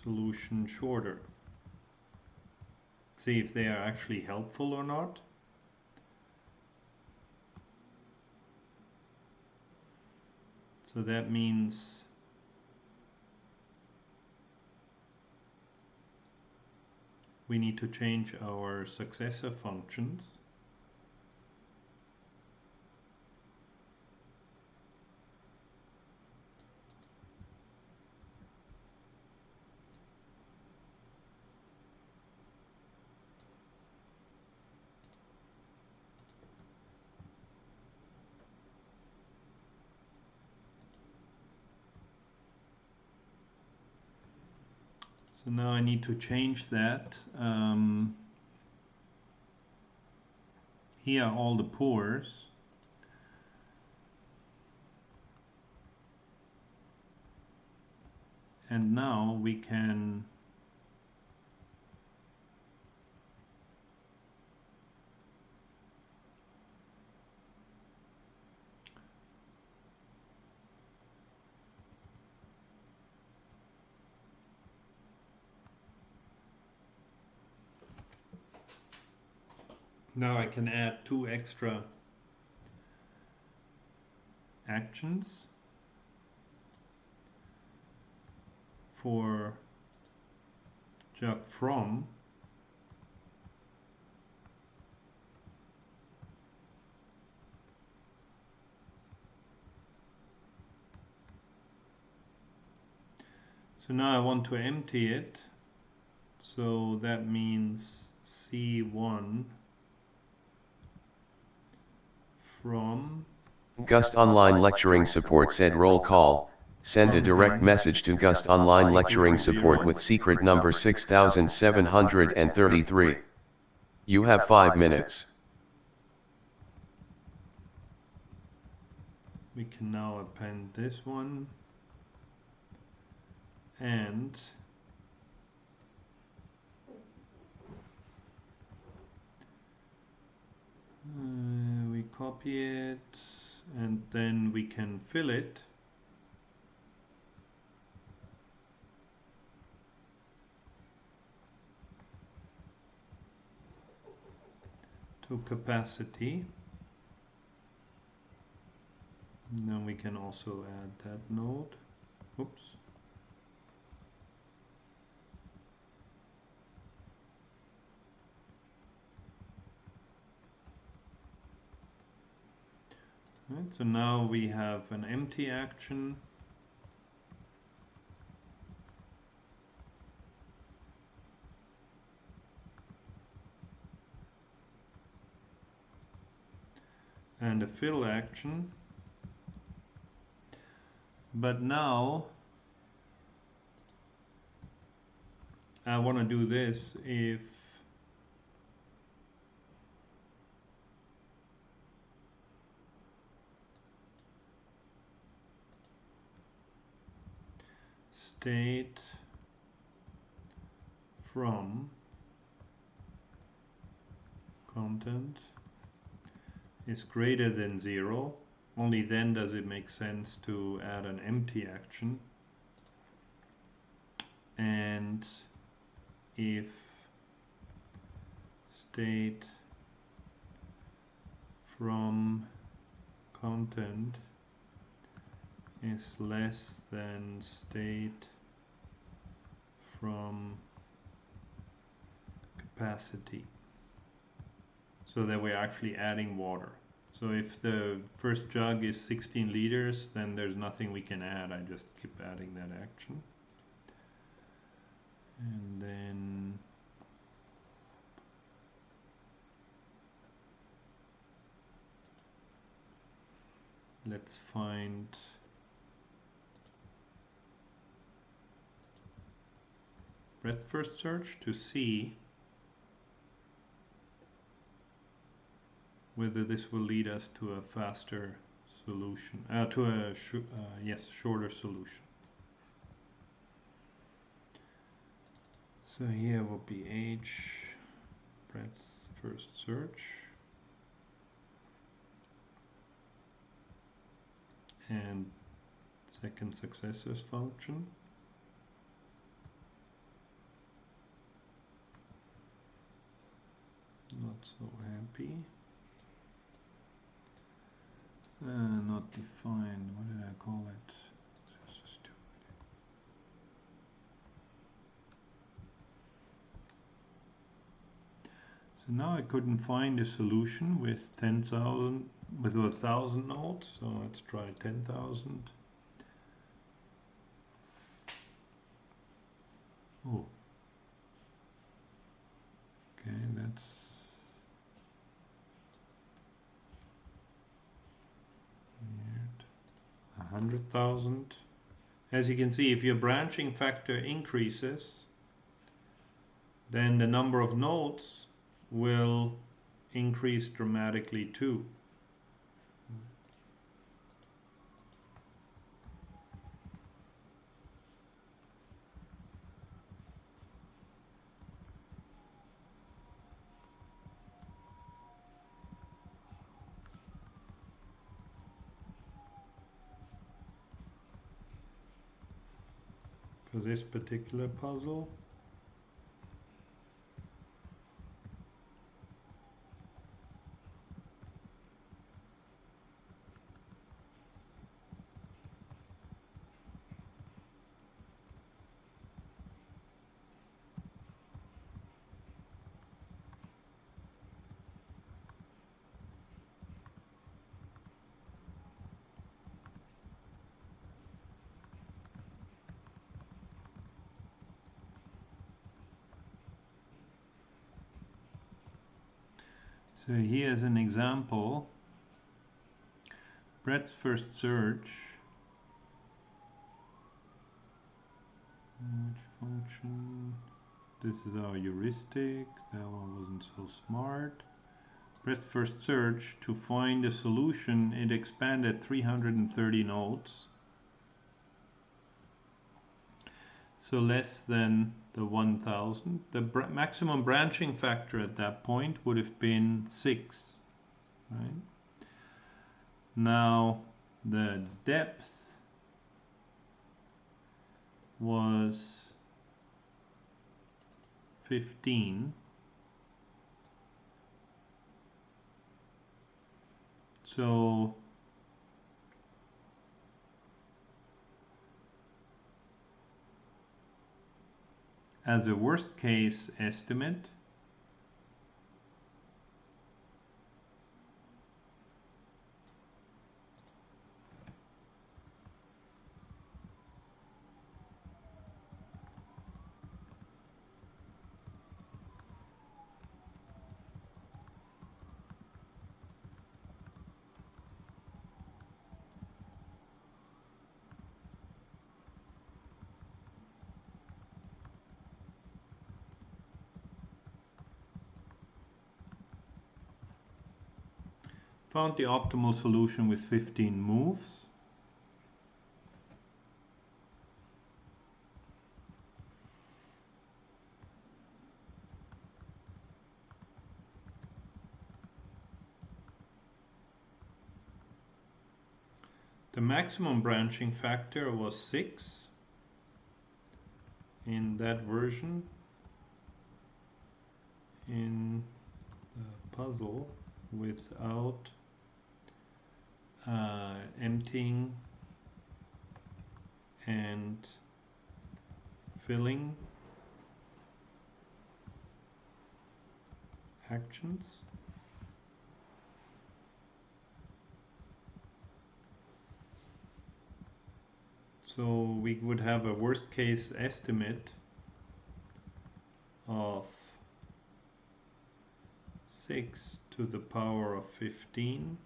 solution shorter. See if they are actually helpful or not. So that means we need to change our successor functions. So now I need to change that. Here are all the pours. And now we can I can add 2 extra actions for jug from. So now I want to empty it. So that means C1 from Gust Online Lecturing Support said roll call, Send a direct message to Gust Online Lecturing Support with secret number 6733. You have 5 minutes. We can now append this one, and we copy it, and then we can fill it. To capacity. And then we can also add that node. Oops. Right, so now we have an empty action. And a fill action. But now I want to do this if state from content is greater than 0. Only then does it make sense to add an empty action. And if state from content is less than state from capacity. So that we're actually adding water. So if the first jug is 16 liters, then there's nothing we can add. I just keep adding that action. And then let's find breadth first search to see whether this will lead us to a faster solution, shorter solution. So here will be H, breadth first search, and second successors function. Not so happy. Not defined. What did I call it? So now I couldn't find a solution with 10,000 with 1,000 nodes. So let's try 10,000. Oh. Okay, that's 100,000. As you can see, if your branching factor increases, then the number of nodes will increase dramatically too. For this particular puzzle. So here's an example. Breadth first search Which function? This is our heuristic. That one wasn't so smart. Press first search to find a solution. It expanded 330 nodes. So less than the 1000. The maximum branching factor at that point would have been 6. Right? Now the depth was 15. So as a worst case estimate, found the optimal solution with 15 moves. The maximum branching factor was 6 in that version. In the puzzle without emptying and filling actions. So we would have a worst case estimate of 6 to the power of 15 .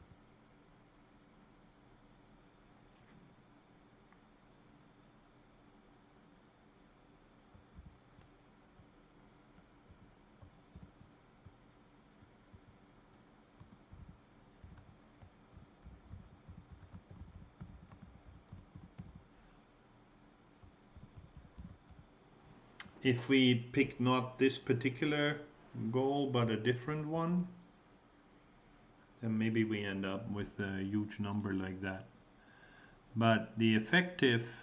If we pick not this particular goal but a different one, then maybe we end up with a huge number like that. But the effective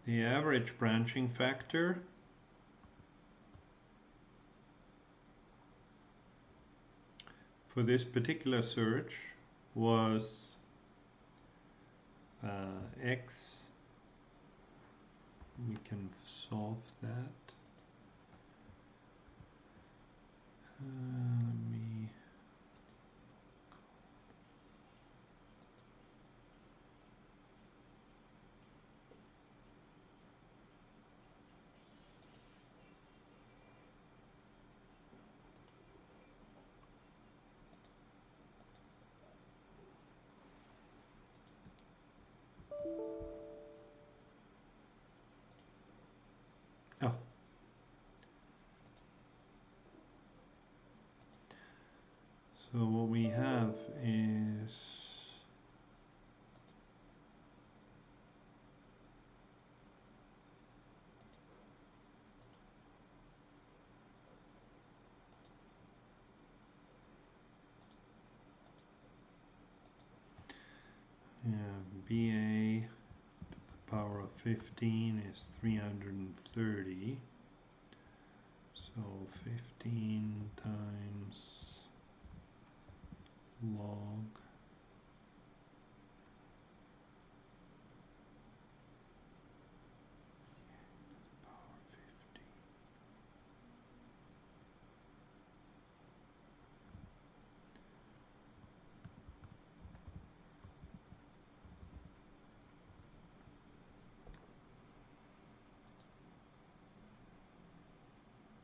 the average branching factor for this particular search was x. We can solve that. Let me oh. So what we have is BA to the power of 15 is 330. So 15 times log power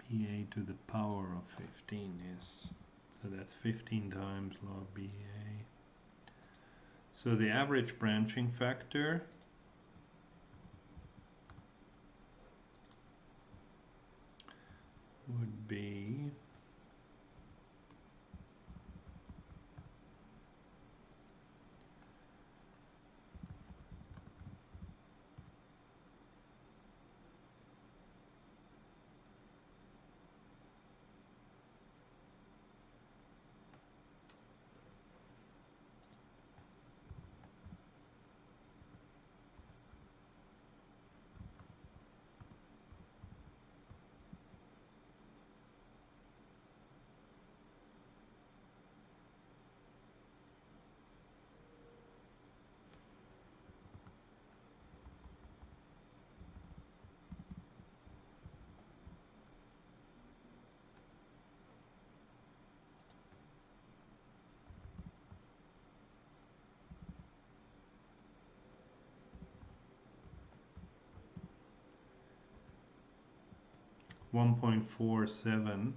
50. BA to the power of 15, yes. So that's 15 times log BA. So the average branching factor would be 1.47.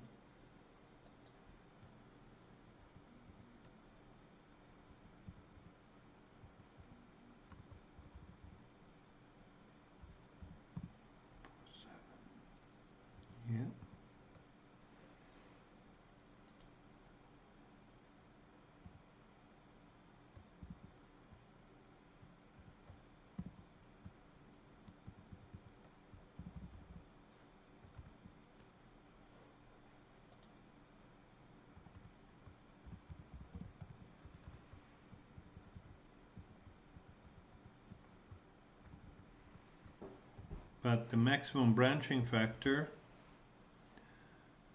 Yeah. But the maximum branching factor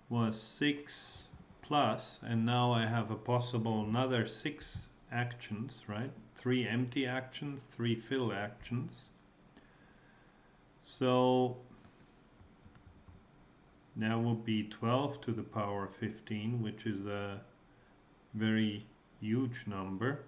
was 6 plus, and now I have a possible another 6 actions, right? 3 empty actions, 3 fill actions. So that would be 12 to the power of 15, which is a very huge number.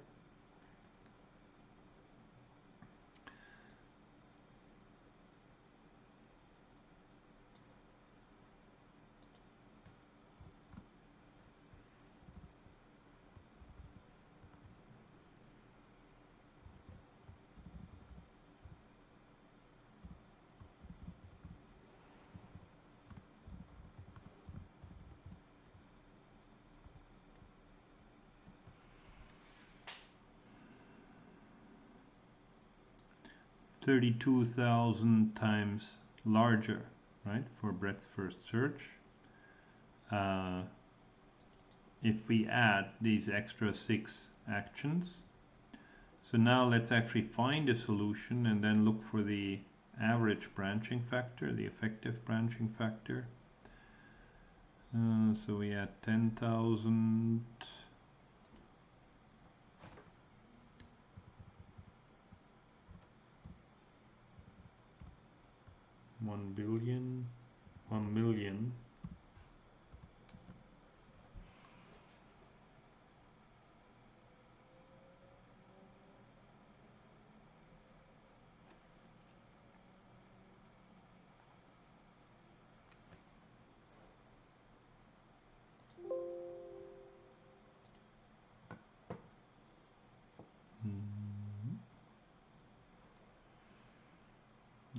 $32,000 times larger, right, for breadth first search. If we add these extra 6 actions. So now let's actually find a solution and then look for the average branching factor, the effective branching factor. So we add 10,000. 1 billion, 1 million.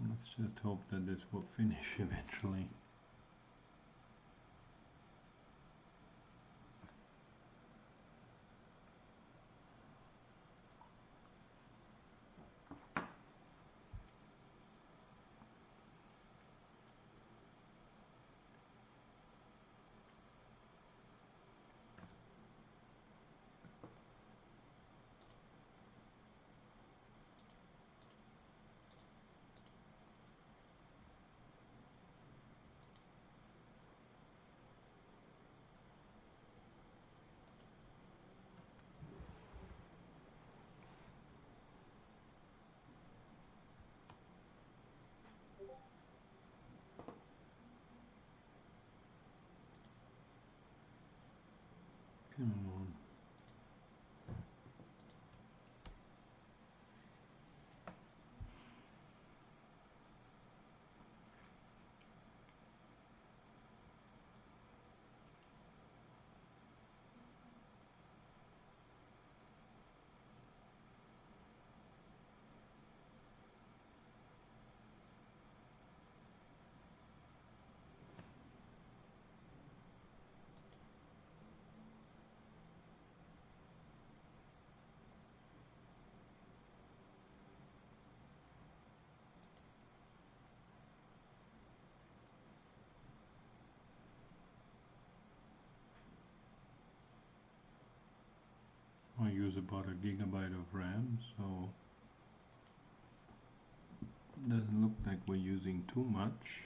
Let's just hope that this will finish eventually. Come on. I use about a gigabyte of RAM, so doesn't look like we're using too much.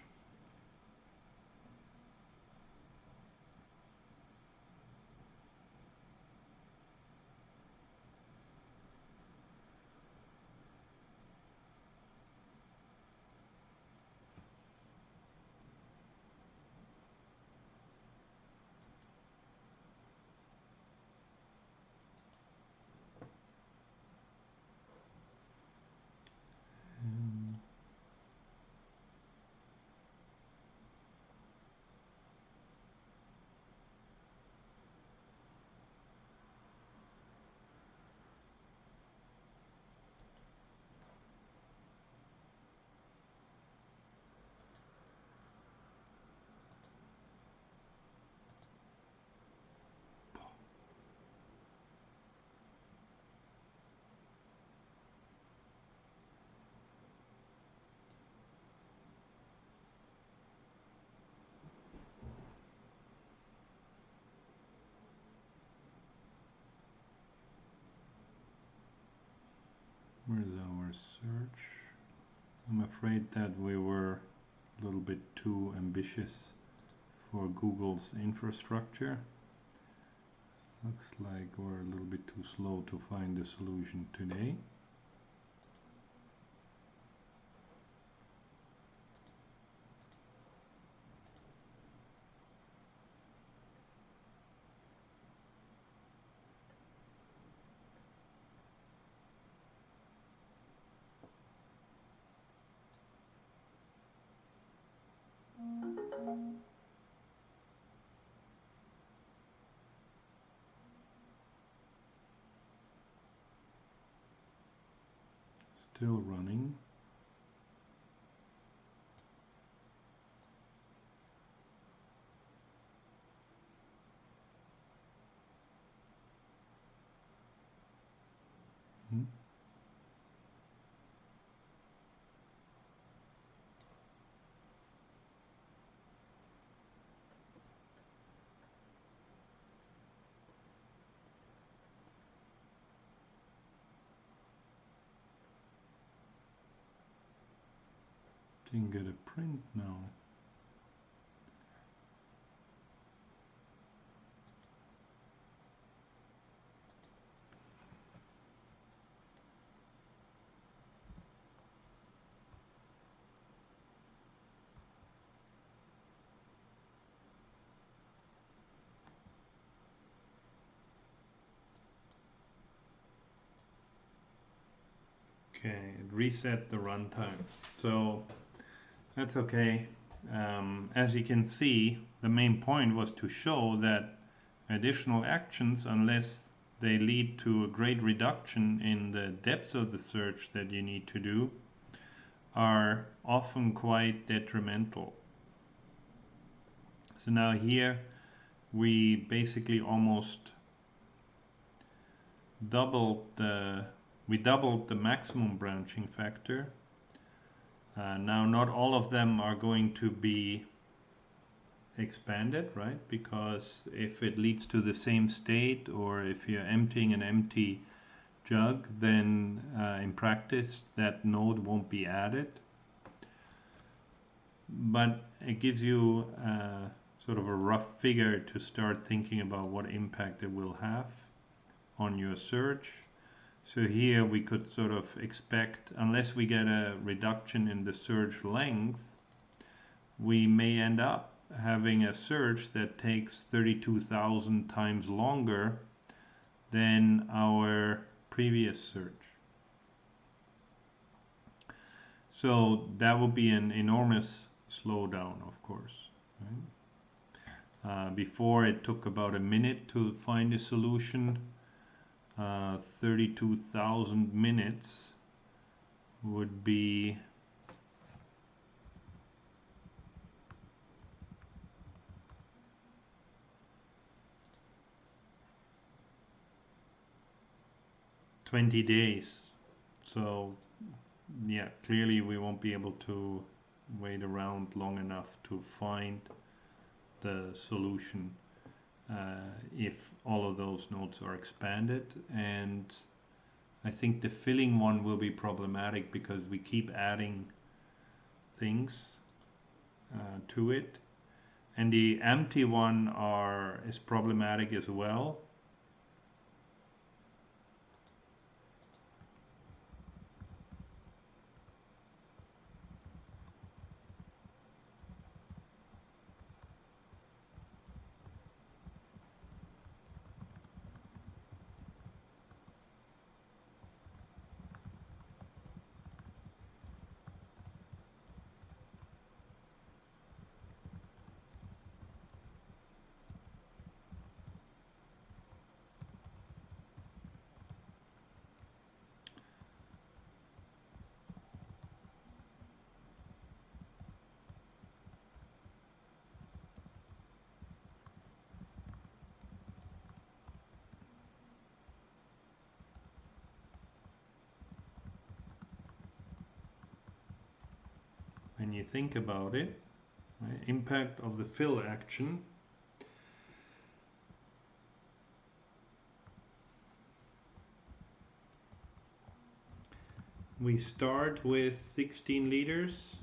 Where's our search? I'm afraid that we were a little bit too ambitious for Google's infrastructure. Looks like we're a little bit too slow to find the solution today. Still running. Didn't get a print now. Okay, it reset the runtime. So that's okay. As you can see, the main point was to show that additional actions, unless they lead to a great reduction in the depth of the search that you need to do, are often quite detrimental. So now here we basically almost doubled the maximum branching factor. Now not all of them are going to be expanded, right? Because if it leads to the same state, or if you're emptying an empty jug, then in practice that node won't be added. But it gives you sort of a rough figure to start thinking about what impact it will have on your search. So here we could sort of expect, unless we get a reduction in the search length, we may end up having a search that takes 32,000 times longer than our previous search. So that would be an enormous slowdown, of course. Right? Before it took about a minute to find a solution. 32,000 minutes would be $20 days. So yeah, clearly we won't be able to wait around long enough to find the solution. if all of those nodes are expanded. And I think the filling one will be problematic because we keep adding things to it. And the empty one is problematic as well. When you think about it, right, impact of the fill action. We start with 16 liters.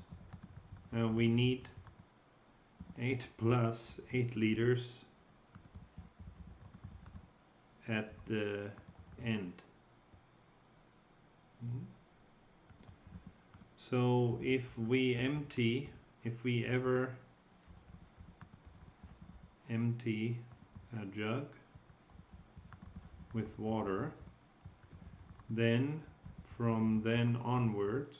We need 8 plus 8 liters at the end. So if we ever empty a jug with water, then from then onwards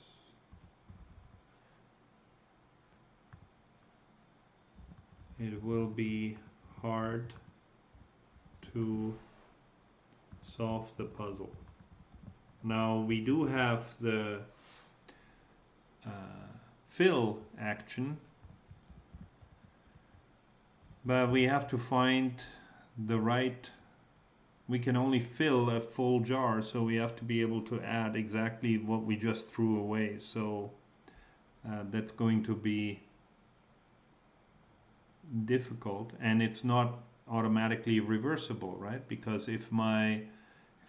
it will be hard to solve the puzzle. Now we do have the fill action, but we have to find the right. We can only fill a full jar, so we have to be able to add exactly what we just threw away. So that's going to be difficult, and it's not automatically reversible, right? Because if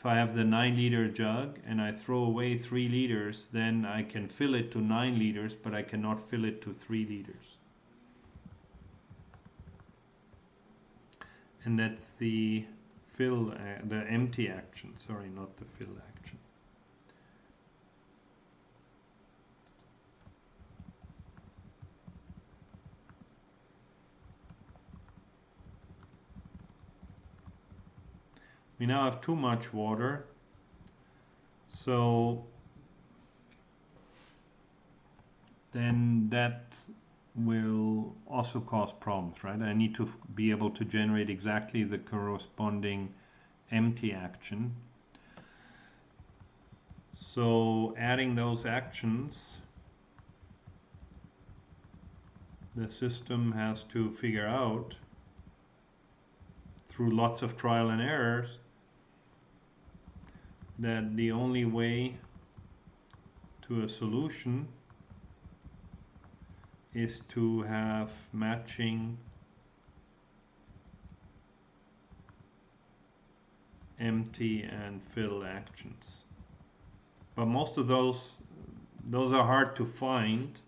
I have the 9 liter jug and I throw away 3 liters, then I can fill it to 9 liters, but I cannot fill it to 3 liters. And that's the empty action, sorry, not the fill action. We now have too much water, so then that will also cause problems, right? I need to be able to generate exactly the corresponding empty action. So adding those actions, the system has to figure out through lots of trial and errors that the only way to a solution is to have matching empty and fill actions. But most of those are hard to find,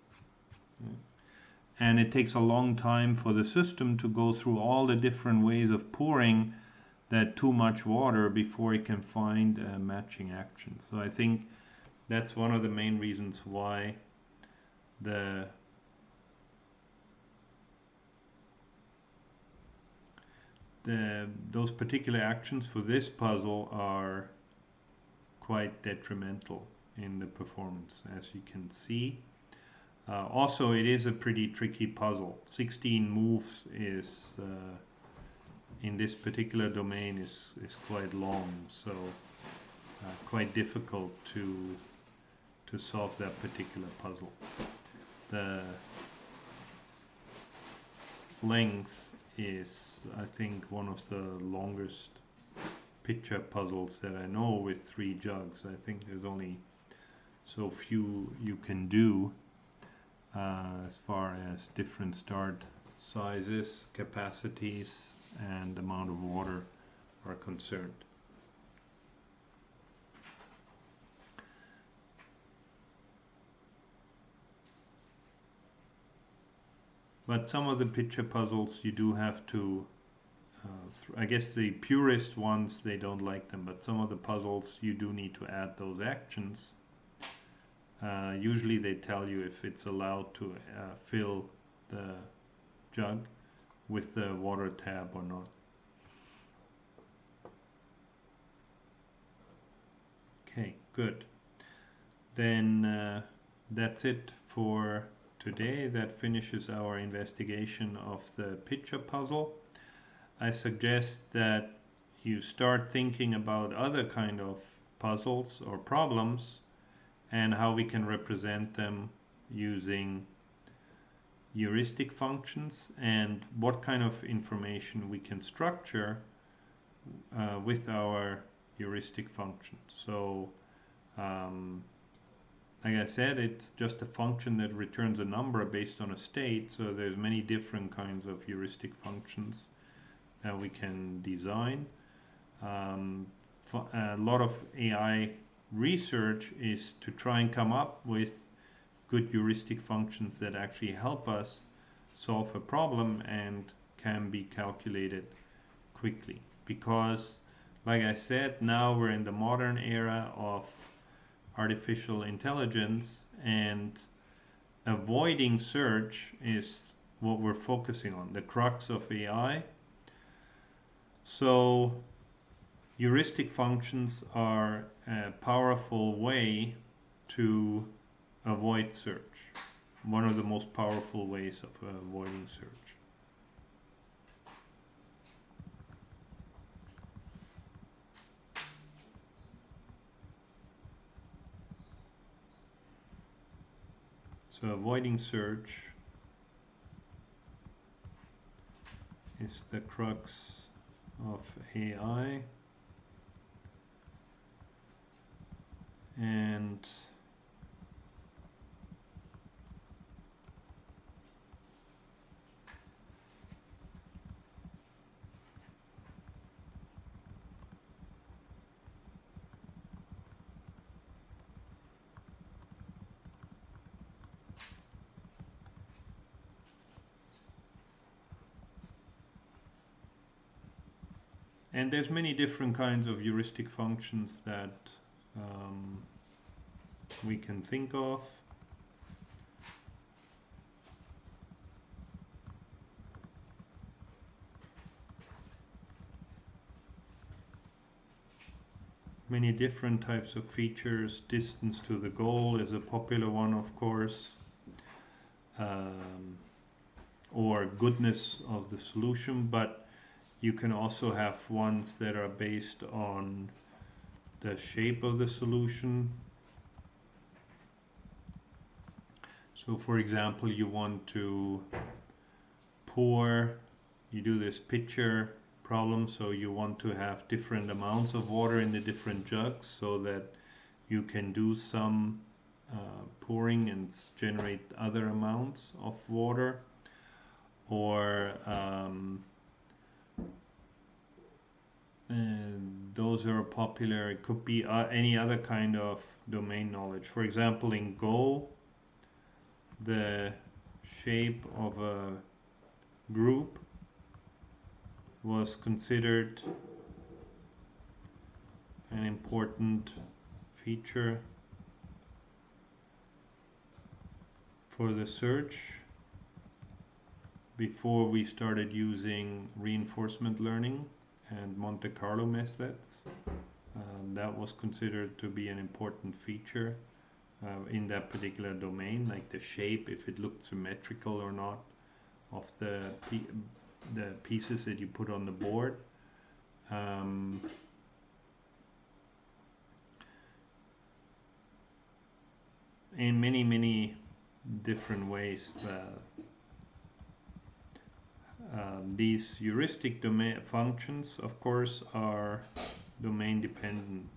and it takes a long time for the system to go through all the different ways of pouring that too much water before it can find a matching action. So I think that's one of the main reasons why those particular actions for this puzzle are quite detrimental in the performance, as you can see. Also, it is a pretty tricky puzzle. 16 moves is in this particular domain is quite long, so quite difficult to solve that particular puzzle. The length is, I think, one of the longest picture puzzles that I know with 3 jugs. I think there's only so few you can do as far as different start sizes, capacities, and amount of water are concerned. But some of the picture puzzles you do have to, I guess the purest ones, they don't like them, but some of the puzzles you do need to add those actions. Usually they tell you if it's allowed to fill the jug with the water tab or not. Okay, good. Then that's it for today. That finishes our investigation of the picture puzzle. I suggest that you start thinking about other kind of puzzles or problems and how we can represent them using heuristic functions, and what kind of information we can structure with our heuristic functions. So like I said, it's just a function that returns a number based on a state, so there's many different kinds of heuristic functions that we can design. A lot of AI research is to try and come up with good heuristic functions that actually help us solve a problem and can be calculated quickly. Because, like I said, now we're in the modern era of artificial intelligence, and avoiding search is what we're focusing on, the crux of AI. So heuristic functions are a powerful way to avoid search. One of the most powerful ways of avoiding search. So avoiding search is the crux of AI. And there's many different kinds of heuristic functions that we can think of. Many different types of features. Distance to the goal is a popular one, of course. Or goodness of the solution, but you can also have ones that are based on the shape of the solution. So for example, you want to pour, you do this pitcher problem, so you want to have different amounts of water in the different jugs so that you can do some pouring and generate other amounts of water. Or and those are popular. It could be any other kind of domain knowledge. For example, in Go, the shape of a group was considered an important feature for the search before we started using reinforcement learning and Monte Carlo methods. That was considered to be an important feature in that particular domain, like the shape, if it looked symmetrical or not, of the pieces that you put on the board. In many different ways. These heuristic domain functions, of course, are domain dependent.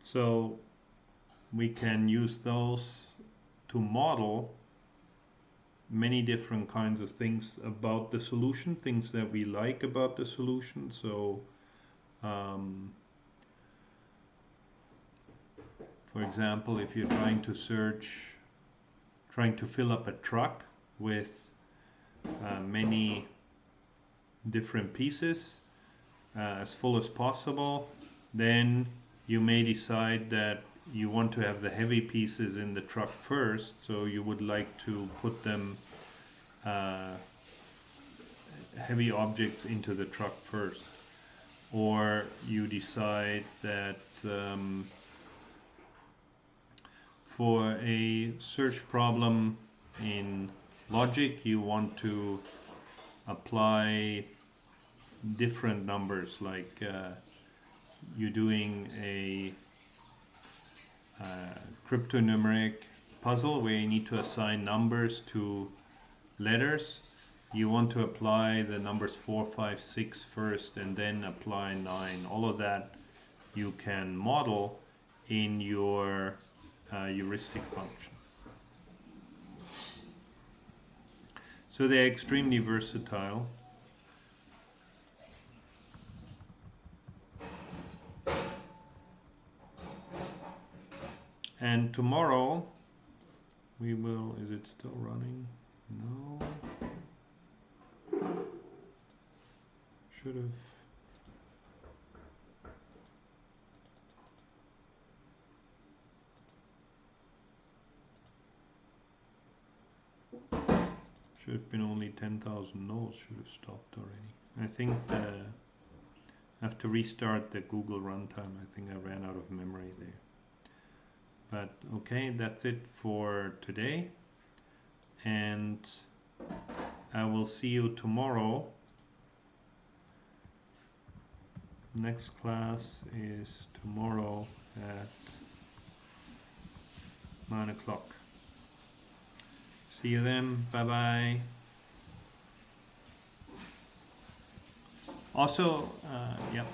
So we can use those to model many different kinds of things about the solution, things that we like about the solution. So for example, if you're trying to fill up a truck with many different pieces as full as possible, then you may decide that you want to have the heavy pieces in the truck first, so you would like to put them heavy objects into the truck first. Or you decide that for a search problem in logic you want to apply different numbers, like you're doing a cryptonumeric puzzle where you need to assign numbers to letters. You want to apply the numbers 4, 5, 6 first and then apply 9. All of that you can model in your heuristic function. So they're extremely versatile. And tomorrow we will, is it still running? No. Should have. Should have been only 10,000 nodes, should have stopped already. I think I have to restart the Google runtime. I think I ran out of memory there. But okay, that's it for today. And I will see you tomorrow. Next class is tomorrow at 9 o'clock. See you then. Bye bye. Also, yep.